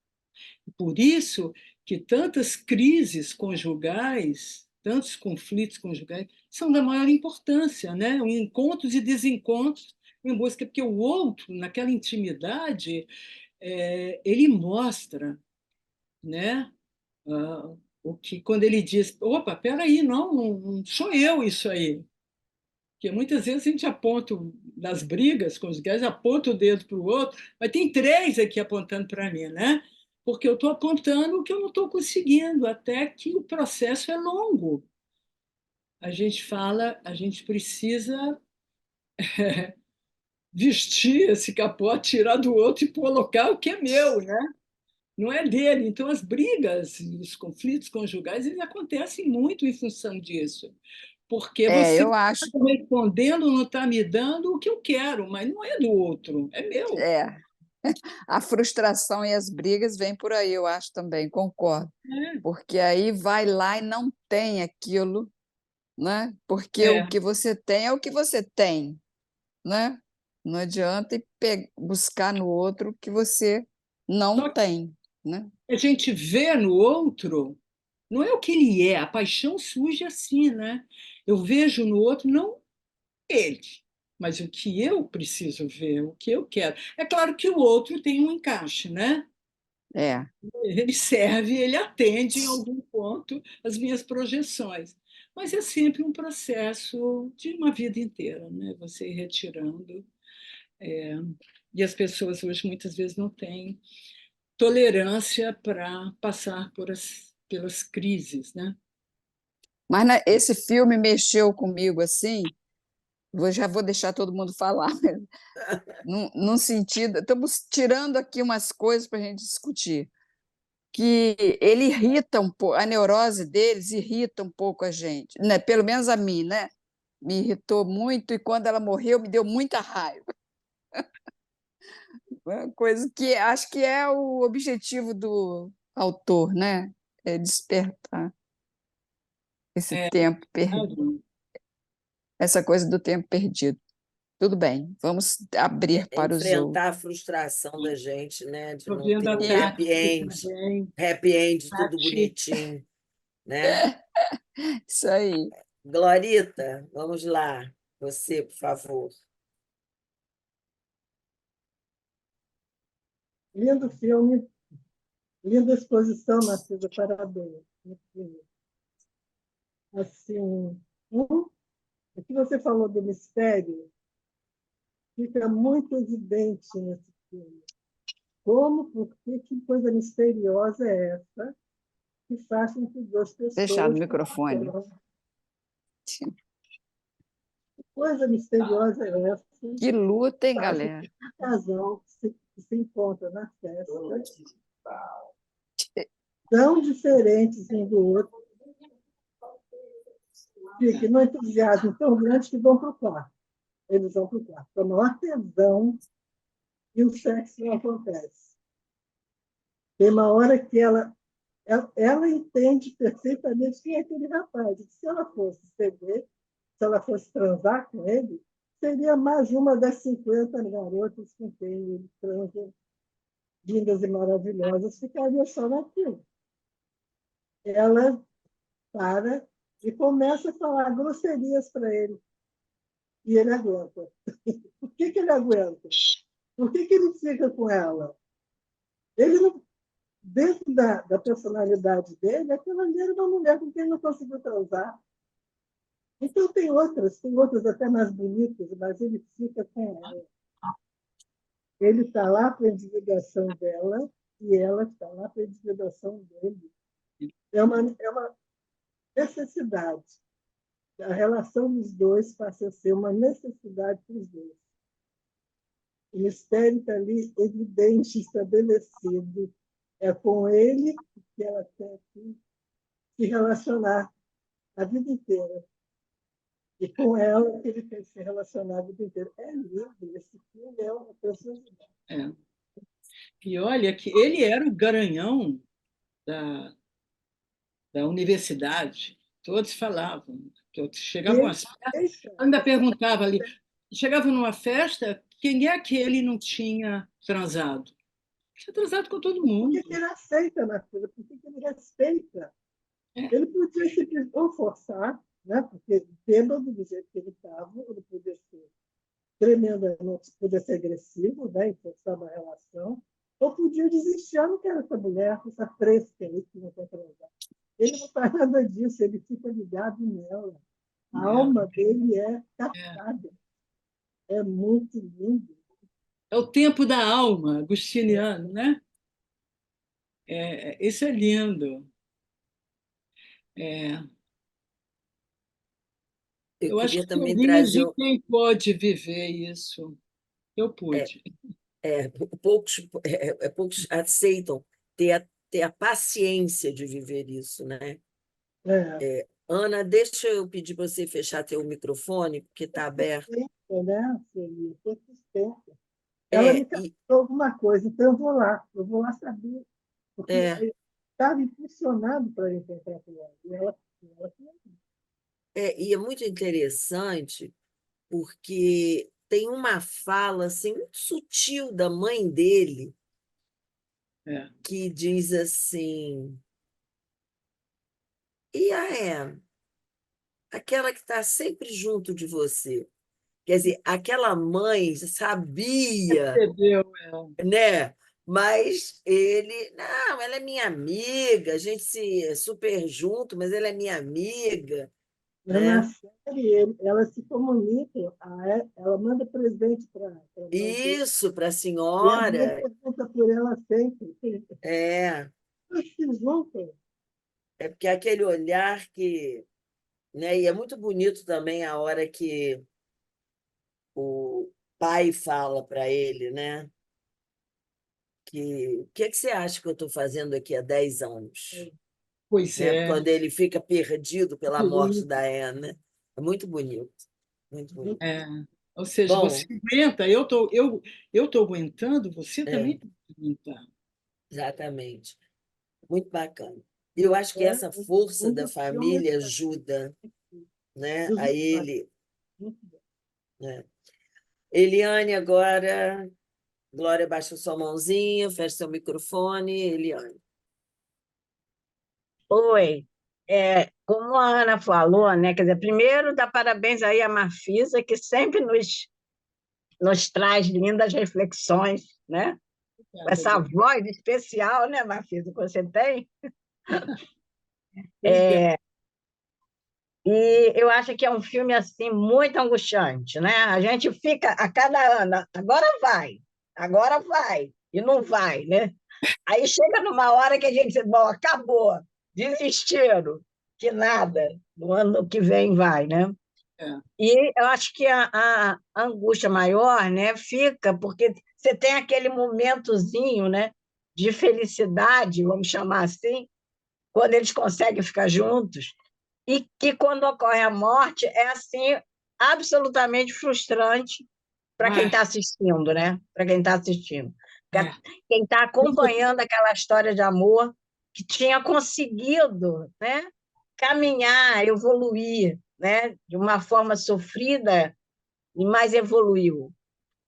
Speaker 2: Por isso que tantas crises conjugais, tantos conflitos conjugais, são da maior importância, né? Encontros e desencontros em busca, porque o outro, naquela intimidade, ele mostra, né? O que quando ele diz, opa, peraí, não sou eu isso aí. Porque muitas vezes a gente aponta nas brigas conjugais, aponta o dedo para o outro, mas tem três aqui apontando para mim, né? Porque eu estou apontando o que eu não estou conseguindo, até que o processo é longo. A gente fala, a gente precisa vestir esse capote, tirar do outro e colocar o que é meu, né? não é dele. Então, as brigas e os conflitos conjugais eles acontecem muito em função disso. Porque você
Speaker 3: Eu acho,
Speaker 2: está respondendo, não está me dando o que eu quero, mas não é do outro, é meu.
Speaker 3: é, a frustração e as brigas vêm por aí, eu acho também, concordo. Porque aí vai lá e não tem aquilo, né? Porque
Speaker 2: É,
Speaker 3: o que você tem é o que você tem, né? Não adianta ir buscar no outro o que você não
Speaker 2: só que
Speaker 3: tem, né?
Speaker 2: a gente vê no outro, não é o que ele é, a paixão surge assim, né? Eu vejo no outro não ele, mas o que eu preciso ver, o que eu quero. É claro que o outro tem um encaixe, né?
Speaker 3: É.
Speaker 2: Ele serve, ele atende em algum ponto as minhas projeções. Mas é sempre um processo de uma vida inteira, né? Você ir retirando. E as pessoas hoje muitas vezes não têm tolerância para passar pelas crises, né?
Speaker 3: Mas esse filme mexeu comigo assim, já vou deixar todo mundo falar, num sentido, estamos tirando aqui umas coisas para a gente discutir, que ele irrita um pouco, a neurose deles irrita um pouco a gente, né? Pelo menos a mim, né? Me irritou muito e quando ela morreu me deu muita raiva. Uma coisa que acho que é o objetivo do autor, né? É despertar esse
Speaker 2: É,
Speaker 3: tempo,
Speaker 2: claro.
Speaker 3: essa coisa do tempo perdido. Tudo bem, vamos abrir para os outros.
Speaker 1: Enfrentar a frustração da gente, né? De
Speaker 2: Estou
Speaker 1: não
Speaker 2: vendo
Speaker 1: ter
Speaker 2: a
Speaker 1: um
Speaker 3: E-
Speaker 2: Tati aqui também.
Speaker 1: happy end tudo
Speaker 2: Tati,
Speaker 1: bonitinho, né?
Speaker 3: Isso aí.
Speaker 1: Glorita, vamos lá. Você, por favor.
Speaker 4: Lindo filme, linda exposição, Narcisa, parabéns. Assim, o que você falou do mistério fica muito evidente nesse filme. Como, por que, que coisa misteriosa é essa que faz com que duas
Speaker 3: Fechado o
Speaker 4: pessoas...
Speaker 3: microfone.
Speaker 4: Que coisa misteriosa é essa
Speaker 3: Que luta,
Speaker 4: que
Speaker 3: hein,
Speaker 4: faz com
Speaker 3: galera?
Speaker 4: que um casal que se encontra na festa, tão diferentes um do outro, fiquem no entusiasmo tão grande que vão para o quarto. Eles vão para o quarto. Com a maior tesão e o sexo não acontece. Tem uma hora que ela entende perfeitamente quem é aquele rapaz. Se ela fosse ceder, se ela fosse transar com ele, seria mais uma das 50 garotas com quem ele transa, lindas e maravilhosas, ficaria só naquilo. Ela para e começa a falar grosserias para ele. E ele aguenta. Por que, que ele aguenta? Por que, que ele fica com ela? Ele não, dentro da personalidade dele, aquela ali era uma mulher com quem ele não conseguiu transar. Então tem outras até mais bonitas, mas ele fica com ela. Ele está lá para a individuação dela e ela está lá para a individuação dele. É uma necessidade. A relação dos dois passa a ser uma necessidade para os dois. O mistério está ali evidente, estabelecido. É com ele que ela tem que se relacionar a vida inteira. E com ela que ele tem que se relacionar a vida inteira. É lindo, esse filme é uma preciosidade.
Speaker 2: é. E olha que ele era o garanhão da, da universidade. Todos falavam. Todos
Speaker 4: E
Speaker 2: chegavam
Speaker 4: ele
Speaker 2: às
Speaker 4: deixa
Speaker 2: ainda perguntava ali, chegava numa festa, quem é que ele não tinha transado? Tinha transado com todo
Speaker 4: por
Speaker 2: mundo.
Speaker 4: que ele aceita na coisa, por que ele respeita.
Speaker 2: É,
Speaker 4: Ele podia simplesmente ou forçar, né? Porque bêbado do jeito que ele estava, ele podia ser tremendamente, podia ser agressivo, né? E forçar uma relação, ou podia desistir, eu não quero essa mulher, essa fresca aí que não quer transar. Ele não faz nada disso, ele fica ligado nela. A alma dele é
Speaker 2: é.
Speaker 4: captada. É muito lindo.
Speaker 2: É o tempo da alma, agustiniano, né? Isso é lindo. É,
Speaker 1: Eu
Speaker 2: eu acho
Speaker 1: queria
Speaker 2: que
Speaker 1: também
Speaker 2: feliz
Speaker 1: trazer.
Speaker 2: de quem pode viver isso. Eu
Speaker 1: É,
Speaker 2: pude.
Speaker 1: poucos aceitam ter a paciência de viver isso, né?
Speaker 4: É,
Speaker 1: Ana, deixa eu pedir para você fechar teu microfone, porque está aberto.
Speaker 4: persistência, né, Celia? Persistência. Ela me
Speaker 1: E,
Speaker 4: causou alguma coisa, então eu vou lá saber, porque
Speaker 1: é,
Speaker 4: eu estava impulsionado para encontrar com ela. Ela
Speaker 1: e é muito interessante, porque tem uma fala assim, muito sutil da mãe dele,
Speaker 2: É,
Speaker 1: que diz assim: e aquela que está sempre junto de você. Quer dizer, aquela mãe sabia,
Speaker 2: entendeu?
Speaker 1: né? Mas ele, não, ela é minha amiga, a gente se é super junto, mas ela é minha amiga,
Speaker 4: na
Speaker 1: né?
Speaker 4: série, ela se comunica, ela manda presente para a mãe dele,
Speaker 1: Isso para a
Speaker 4: e a mãe
Speaker 1: senhora,
Speaker 4: pergunta por ela sempre.
Speaker 1: é,
Speaker 4: Eles se juntam.
Speaker 1: é porque aquele olhar que, né? E é muito bonito também a hora que o pai fala para ele, né? Que o que você acha que eu estou fazendo aqui há 10 anos?
Speaker 2: Pois
Speaker 1: Né?
Speaker 2: é.
Speaker 1: Quando ele fica perdido pela morte da Anne, né? É muito bonito, muito bonito.
Speaker 2: É. Ou seja, você
Speaker 1: Bom,
Speaker 2: aguenta, eu tô aguentando, você
Speaker 1: é,
Speaker 2: também tem que aguentar.
Speaker 1: exatamente. Muito bacana. E eu acho que
Speaker 4: É,
Speaker 1: essa
Speaker 4: o
Speaker 1: força da
Speaker 4: segundo filme
Speaker 1: família ajuda, né,
Speaker 4: dos
Speaker 1: a
Speaker 4: irmãos.
Speaker 1: ele, né? Eliane, agora, Glória, baixa sua mãozinha, fecha seu microfone, Eliane.
Speaker 5: Oi, como a Ana falou, né? Quer dizer, primeiro, dá parabéns aí à Marfisa, que sempre nos traz lindas reflexões, né? Com
Speaker 2: Obrigada,
Speaker 5: essa
Speaker 2: Deus.
Speaker 5: voz especial, né, Marfisa, que você tem.
Speaker 2: Obrigada.
Speaker 5: E eu acho que é um filme assim muito angustiante, né? A gente fica a cada ano, agora vai, e não vai, né? Aí chega numa hora que a gente diz, bom, acabou, desistiram, que nada, no ano que vem vai, né?
Speaker 2: É,
Speaker 5: E eu acho que a angústia maior, né, fica porque você tem aquele momentozinho, né, de felicidade, vamos chamar assim, quando eles conseguem ficar juntos, e que quando ocorre a morte é assim absolutamente frustrante para quem
Speaker 2: ah,
Speaker 5: está assistindo, né? Para quem está assistindo.
Speaker 2: é.
Speaker 5: Quem está acompanhando aquela história de amor que tinha conseguido, né, caminhar, evoluir, né, de uma forma sofrida, mas evoluiu.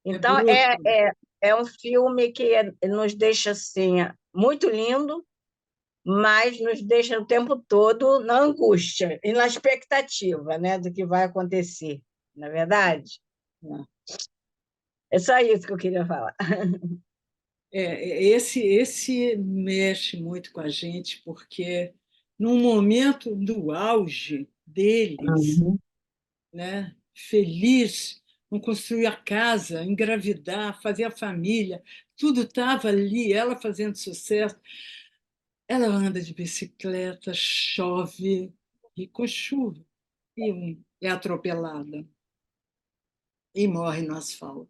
Speaker 2: É
Speaker 5: Então,
Speaker 2: bruto.
Speaker 5: é um filme que nos deixa assim, muito lindo, mas nos deixa o tempo todo na angústia e na expectativa, né, do que vai acontecer, não é verdade?
Speaker 2: É.
Speaker 5: É só isso que eu queria falar.
Speaker 2: Esse mexe muito com a gente, porque no momento do auge deles,
Speaker 5: Uhum.
Speaker 2: né, feliz, vão construir a casa, engravidar, fazer a família, tudo estava ali, ela fazendo sucesso. Ela anda de bicicleta, chove, e com chuva, e é atropelada e morre no asfalto.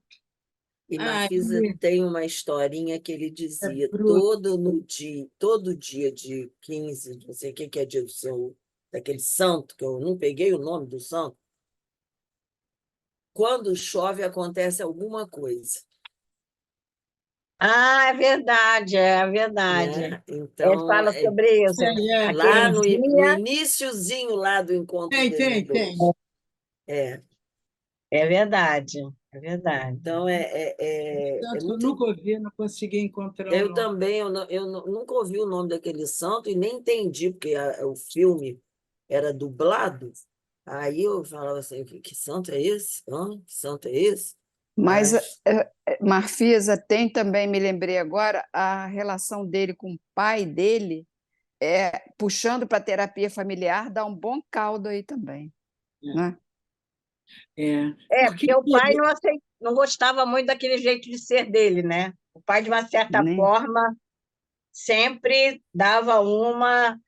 Speaker 1: E
Speaker 2: Ai,
Speaker 1: Marfisa tem uma historinha que ele
Speaker 2: é
Speaker 1: dizia,
Speaker 2: bruto.
Speaker 1: todo dia de 15, não sei o que é dia do seu, daquele santo, que eu não peguei o nome do santo, quando chove acontece alguma coisa,
Speaker 5: Ah, é verdade.
Speaker 1: né?
Speaker 5: Ele
Speaker 1: Então,
Speaker 5: fala sobre isso.
Speaker 1: lá
Speaker 5: Aquele
Speaker 1: no
Speaker 5: dia,
Speaker 1: iniciozinho lá do encontro deles
Speaker 2: Tem.
Speaker 1: dois. É,
Speaker 5: é verdade, é verdade.
Speaker 1: então, é
Speaker 2: Tanto eu
Speaker 1: muito.
Speaker 2: nunca ouvi, não consegui encontrar o
Speaker 1: Eu
Speaker 2: nome.
Speaker 1: também, nunca ouvi o nome daquele santo e nem entendi, porque o filme era dublado. Aí eu falava assim, que santo é esse? Hã? Que santo é esse?
Speaker 3: Mas,
Speaker 1: Mas,
Speaker 3: Marfisa, tem também, me lembrei agora, a relação dele com o pai dele, puxando para a terapia familiar, dá um bom caldo aí também, né?
Speaker 2: É, porque
Speaker 5: Porque o pai não gostava muito daquele jeito de ser dele, né? O pai, de uma certa
Speaker 3: Nem,
Speaker 5: forma, sempre dava uma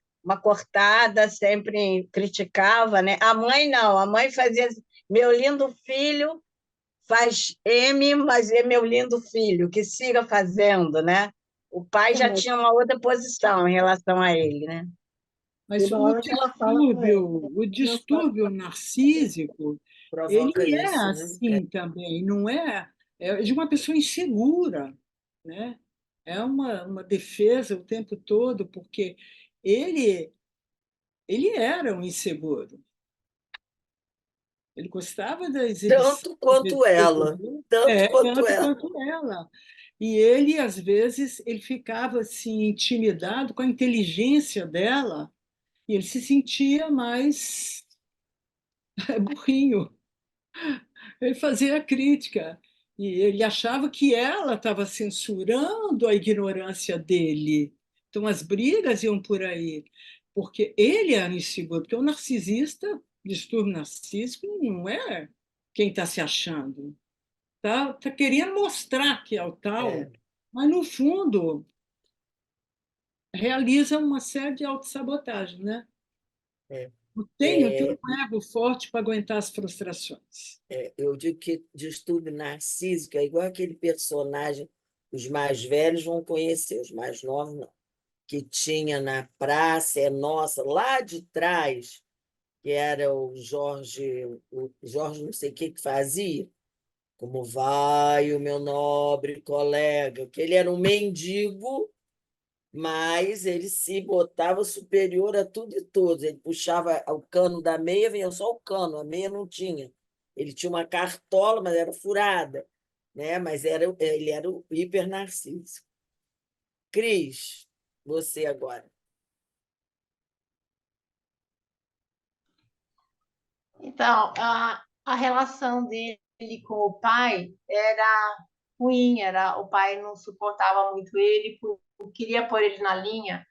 Speaker 5: cortada, sempre criticava, né? A mãe não, a mãe fazia assim, meu lindo filho faz M, mas é meu lindo filho, que siga fazendo, né? O pai já
Speaker 4: Mas
Speaker 5: tinha uma outra posição em relação a ele, né?
Speaker 4: tem
Speaker 2: Mas
Speaker 4: uma hora que ela fala para ele,
Speaker 2: o
Speaker 4: não sabe.
Speaker 2: distúrbio narcísico, ele
Speaker 1: Provoca
Speaker 2: é
Speaker 1: isso, né?
Speaker 2: assim também, não é? É de uma pessoa insegura, né? É uma defesa o tempo todo, porque ele, ele era um inseguro. Ele gostava da exibição,
Speaker 1: Tanto
Speaker 2: da
Speaker 1: quanto ela. Tanto quanto
Speaker 2: tanto
Speaker 1: ela.
Speaker 2: quanto ela. E ele, às vezes, ele ficava assim, intimidado com a inteligência dela, e ele se sentia mais burrinho. Ele fazia a crítica. E ele achava que ela estava censurando a ignorância dele. Então, as brigas iam por aí, porque ele era inseguro. Porque o narcisista, distúrbio narcísico, não é quem está se achando. Tá querendo mostrar que é o tal,
Speaker 1: É,
Speaker 2: mas, no fundo, realiza uma série de autossabotagem, né?
Speaker 1: é.
Speaker 2: Tem
Speaker 1: É,
Speaker 2: um ego forte para aguentar as frustrações.
Speaker 1: eu digo que distúrbio narcísico é igual aquele personagem, os mais velhos vão conhecer, os mais novos não, que tinha na Praça é Nossa, lá de trás, que era o Jorge não sei o que que fazia, como vai o meu nobre colega, que ele era um mendigo, mas ele se botava superior a tudo e todos. Ele puxava o cano da meia, vinha só o cano, a meia não tinha. Ele tinha uma cartola, mas era furada, né? Mas ele era o hiper narciso. Cris, você agora.
Speaker 6: Então, a relação dele com o pai era ruim, o pai não suportava muito ele, queria pôr ele na linha,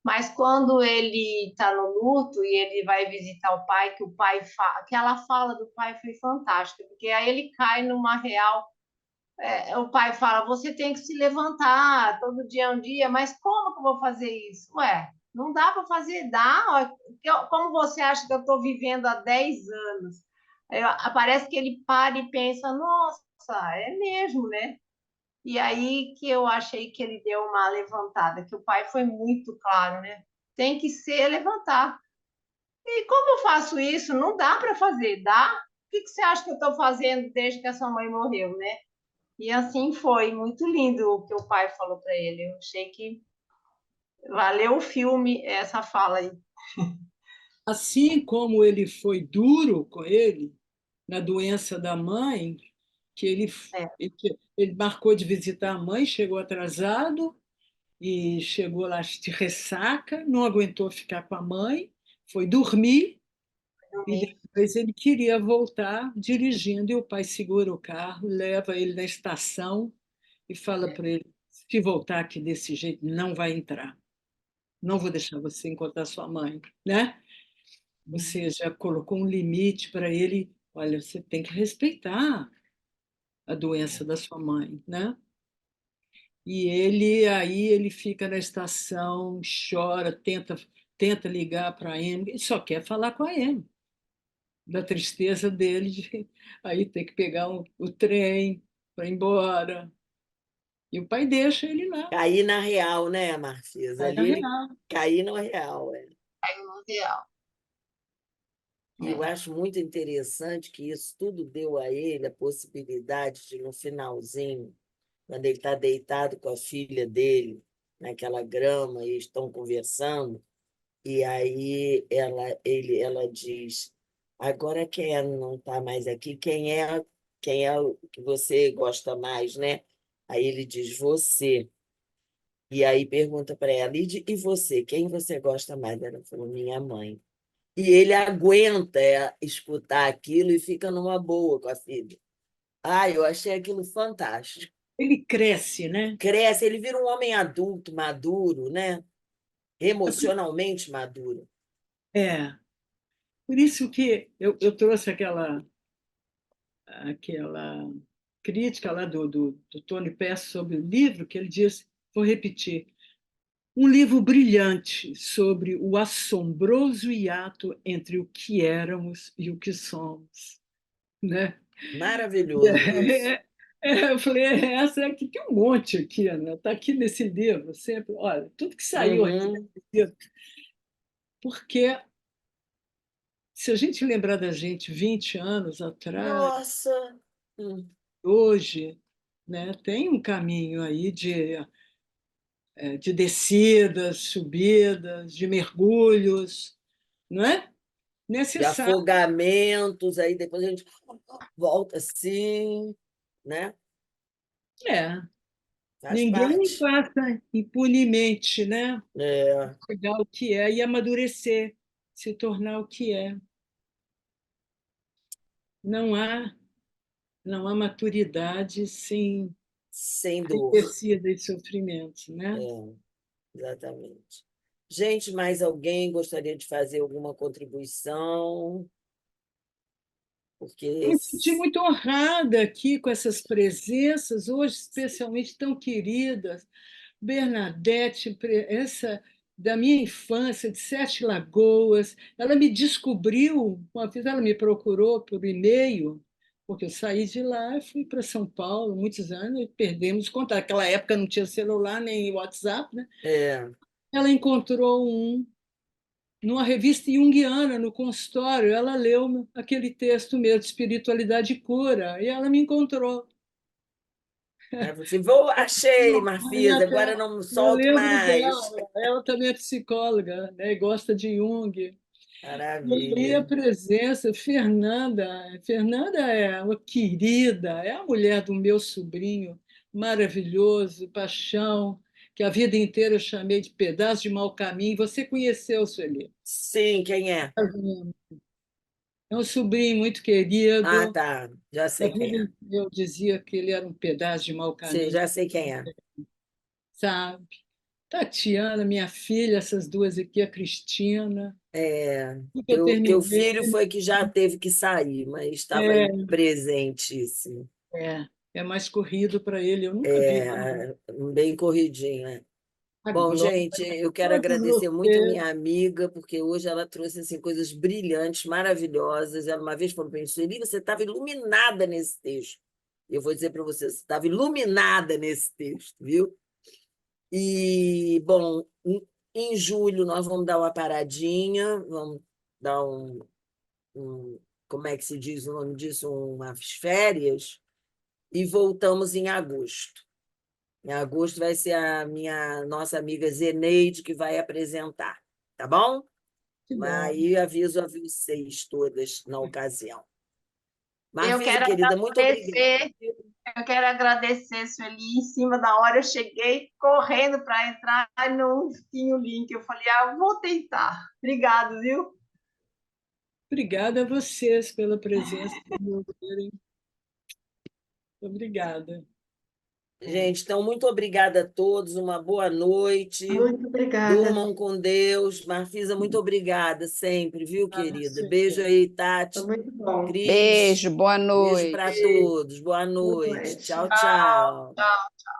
Speaker 6: mas quando ele está no luto e ele vai visitar o pai, que o pai aquela fala do pai foi fantástica, porque aí ele cai numa real. O pai fala: você tem que se levantar, todo dia é um dia, mas como que eu vou fazer isso? Ué, não dá para fazer, dá. Ó, como você acha que eu estou vivendo há 10 anos? Parece que ele para e pensa: nossa, é mesmo, né? E aí que eu achei que ele deu uma levantada, que o pai foi muito claro, né? Tem que ser levantar. E como eu faço isso? Não dá para fazer, dá? O que você acha que eu estou fazendo desde que a sua mãe morreu, né? E assim foi, muito lindo o que o pai falou para ele. Eu achei que valeu o filme essa fala aí.
Speaker 2: Assim como ele foi duro com ele na doença da mãe, que
Speaker 6: É,
Speaker 2: ele marcou de visitar a mãe, chegou atrasado e chegou lá de ressaca, não aguentou ficar com a mãe, foi dormir e depois ele queria voltar dirigindo e o pai segura o carro, leva ele na estação e fala para ele: se voltar aqui desse jeito, não vai entrar. Não vou deixar você encontrar sua mãe, né? Você já colocou um limite para ele. Olha, você tem que respeitar a doença da sua mãe, né? E ele fica na estação, chora, tenta ligar para a Amy, ele só quer falar com a Amy, da tristeza dele de aí ter que pegar o trem para ir embora. E o pai deixa ele lá,
Speaker 1: Cair na real, né, Marfisa?
Speaker 2: vai na
Speaker 1: Ali ele
Speaker 2: real.
Speaker 1: cair no real. É.
Speaker 6: no real.
Speaker 1: E eu acho muito interessante que isso tudo deu a ele a possibilidade de, no finalzinho, quando ele está deitado com a filha dele, naquela grama, e estão conversando, e aí ela diz: agora quem não está mais aqui, quem é o que você gosta mais, né? Aí ele diz: você. E aí pergunta para ela: e você? Quem você gosta mais? Ela falou: minha mãe. E ele aguenta escutar aquilo e fica numa boa com a filha. Ah, eu achei aquilo fantástico.
Speaker 2: Ele cresce, né?
Speaker 1: Cresce, ele vira um homem adulto, maduro, né? Emocionalmente maduro.
Speaker 2: É, por isso que eu trouxe aquela crítica lá do Tony Percy sobre o livro, que ele diz, vou repetir, um livro brilhante sobre o assombroso hiato entre o que éramos e o que somos, né?
Speaker 1: Maravilhoso isso.
Speaker 2: Eu falei, essa aqui tem um monte aqui, né? Está aqui nesse livro, sempre. Olha, tudo que saiu aqui
Speaker 1: Uhum.
Speaker 2: nesse livro, porque se a gente lembrar da gente 20 anos atrás,
Speaker 1: Nossa! Hum.
Speaker 2: hoje, né, tem um caminho aí de descidas, subidas, de mergulhos, não é?
Speaker 1: De
Speaker 2: Necessário.
Speaker 1: afogamentos, aí depois a gente volta assim, né?
Speaker 2: É.
Speaker 1: Faz
Speaker 2: Ninguém
Speaker 1: parte.
Speaker 2: passa impunemente, né?
Speaker 1: É,
Speaker 2: Pegar o que é e amadurecer, se tornar o que é. Não há, não há maturidade sem
Speaker 1: sem dor.
Speaker 2: descida e sofrimento, né?
Speaker 1: É, exatamente. Gente, mais alguém gostaria de fazer alguma contribuição?
Speaker 2: Eu
Speaker 1: Porque
Speaker 2: me senti muito honrada aqui com essas presenças, hoje especialmente tão queridas. Bernadette, essa da minha infância, de Sete Lagoas, ela me descobriu, uma vez ela me procurou por e-mail, porque eu saí de lá e fui para São Paulo, muitos anos, e perdemos contato. Naquela época não tinha celular nem WhatsApp, né?
Speaker 1: é,
Speaker 2: Ela encontrou numa revista junguiana, no consultório, ela leu aquele texto meu de espiritualidade e cura, e ela me encontrou.
Speaker 1: aí você, vou, achei,
Speaker 2: Aí
Speaker 1: Marfisa,
Speaker 2: até
Speaker 1: agora não me
Speaker 2: eu
Speaker 1: solto
Speaker 2: lembro
Speaker 1: mais.
Speaker 2: dela, ela também é psicóloga, né, e gosta de Jung. E aí a
Speaker 1: Maravilha.
Speaker 2: presença, Fernanda é uma querida, é a mulher do meu sobrinho, maravilhoso, paixão, que a vida inteira eu chamei de pedaço de mau caminho. Você conheceu, Sueli?
Speaker 1: Sim, quem é?
Speaker 2: É um sobrinho muito
Speaker 1: Ah,
Speaker 2: querido.
Speaker 1: tá. Já
Speaker 2: A
Speaker 1: sei
Speaker 2: vida
Speaker 1: quem é.
Speaker 2: inteira eu dizia que ele era um pedaço de mau
Speaker 1: Sim,
Speaker 2: caminho,
Speaker 1: já sei quem é.
Speaker 2: sabe? Tatiana, minha filha, essas duas aqui, a Cristina.
Speaker 1: É,
Speaker 2: E que eu
Speaker 1: teu
Speaker 2: terminei.
Speaker 1: filho foi que já teve que sair, mas estava aí
Speaker 2: É,
Speaker 1: presentíssimo.
Speaker 2: é, é mais corrido para ele. Eu nunca vi nada.
Speaker 1: É, bem corridinho, né?
Speaker 2: A
Speaker 1: Bom,
Speaker 2: Glória,
Speaker 1: gente, eu quero
Speaker 2: todos
Speaker 1: agradecer muito
Speaker 2: vocês.
Speaker 1: minha amiga, porque hoje ela trouxe assim, coisas brilhantes, maravilhosas. Ela uma vez falou para mim, Sueli, você estava iluminada nesse texto. Eu vou dizer para você, você estava iluminada nesse texto, viu? E, bom, em julho nós vamos dar uma paradinha, vamos dar como é que se diz o nome disso? Umas férias, e voltamos em agosto. Em agosto vai ser a nossa amiga Zeneide que vai apresentar, tá bom?
Speaker 2: Que bom.
Speaker 1: Aí aviso a vocês todas na ocasião.
Speaker 6: Eu
Speaker 1: Marfisa,
Speaker 6: quero
Speaker 1: querida, muito obrigada.
Speaker 6: agradecer, eu quero agradecer, Sueli, em cima da hora eu cheguei correndo para entrar, não tinha o link. Eu falei, vou tentar. Obrigado, viu?
Speaker 2: Obrigada a vocês pela presença. Obrigada.
Speaker 1: Gente, então, muito obrigada a todos, uma boa noite.
Speaker 5: Muito obrigada.
Speaker 1: Durmam com Deus. Marfisa, muito obrigada sempre, viu,
Speaker 2: Ah,
Speaker 1: querida? Beijo
Speaker 2: Sueli.
Speaker 1: aí,
Speaker 5: Foi
Speaker 1: Tati,
Speaker 5: muito bom.
Speaker 1: Cris.
Speaker 3: Beijo, boa
Speaker 1: Beijo para
Speaker 3: noite.
Speaker 1: todos. Boa
Speaker 5: Boa
Speaker 1: noite.
Speaker 5: noite.
Speaker 1: Tchau, tchau.
Speaker 6: Tchau.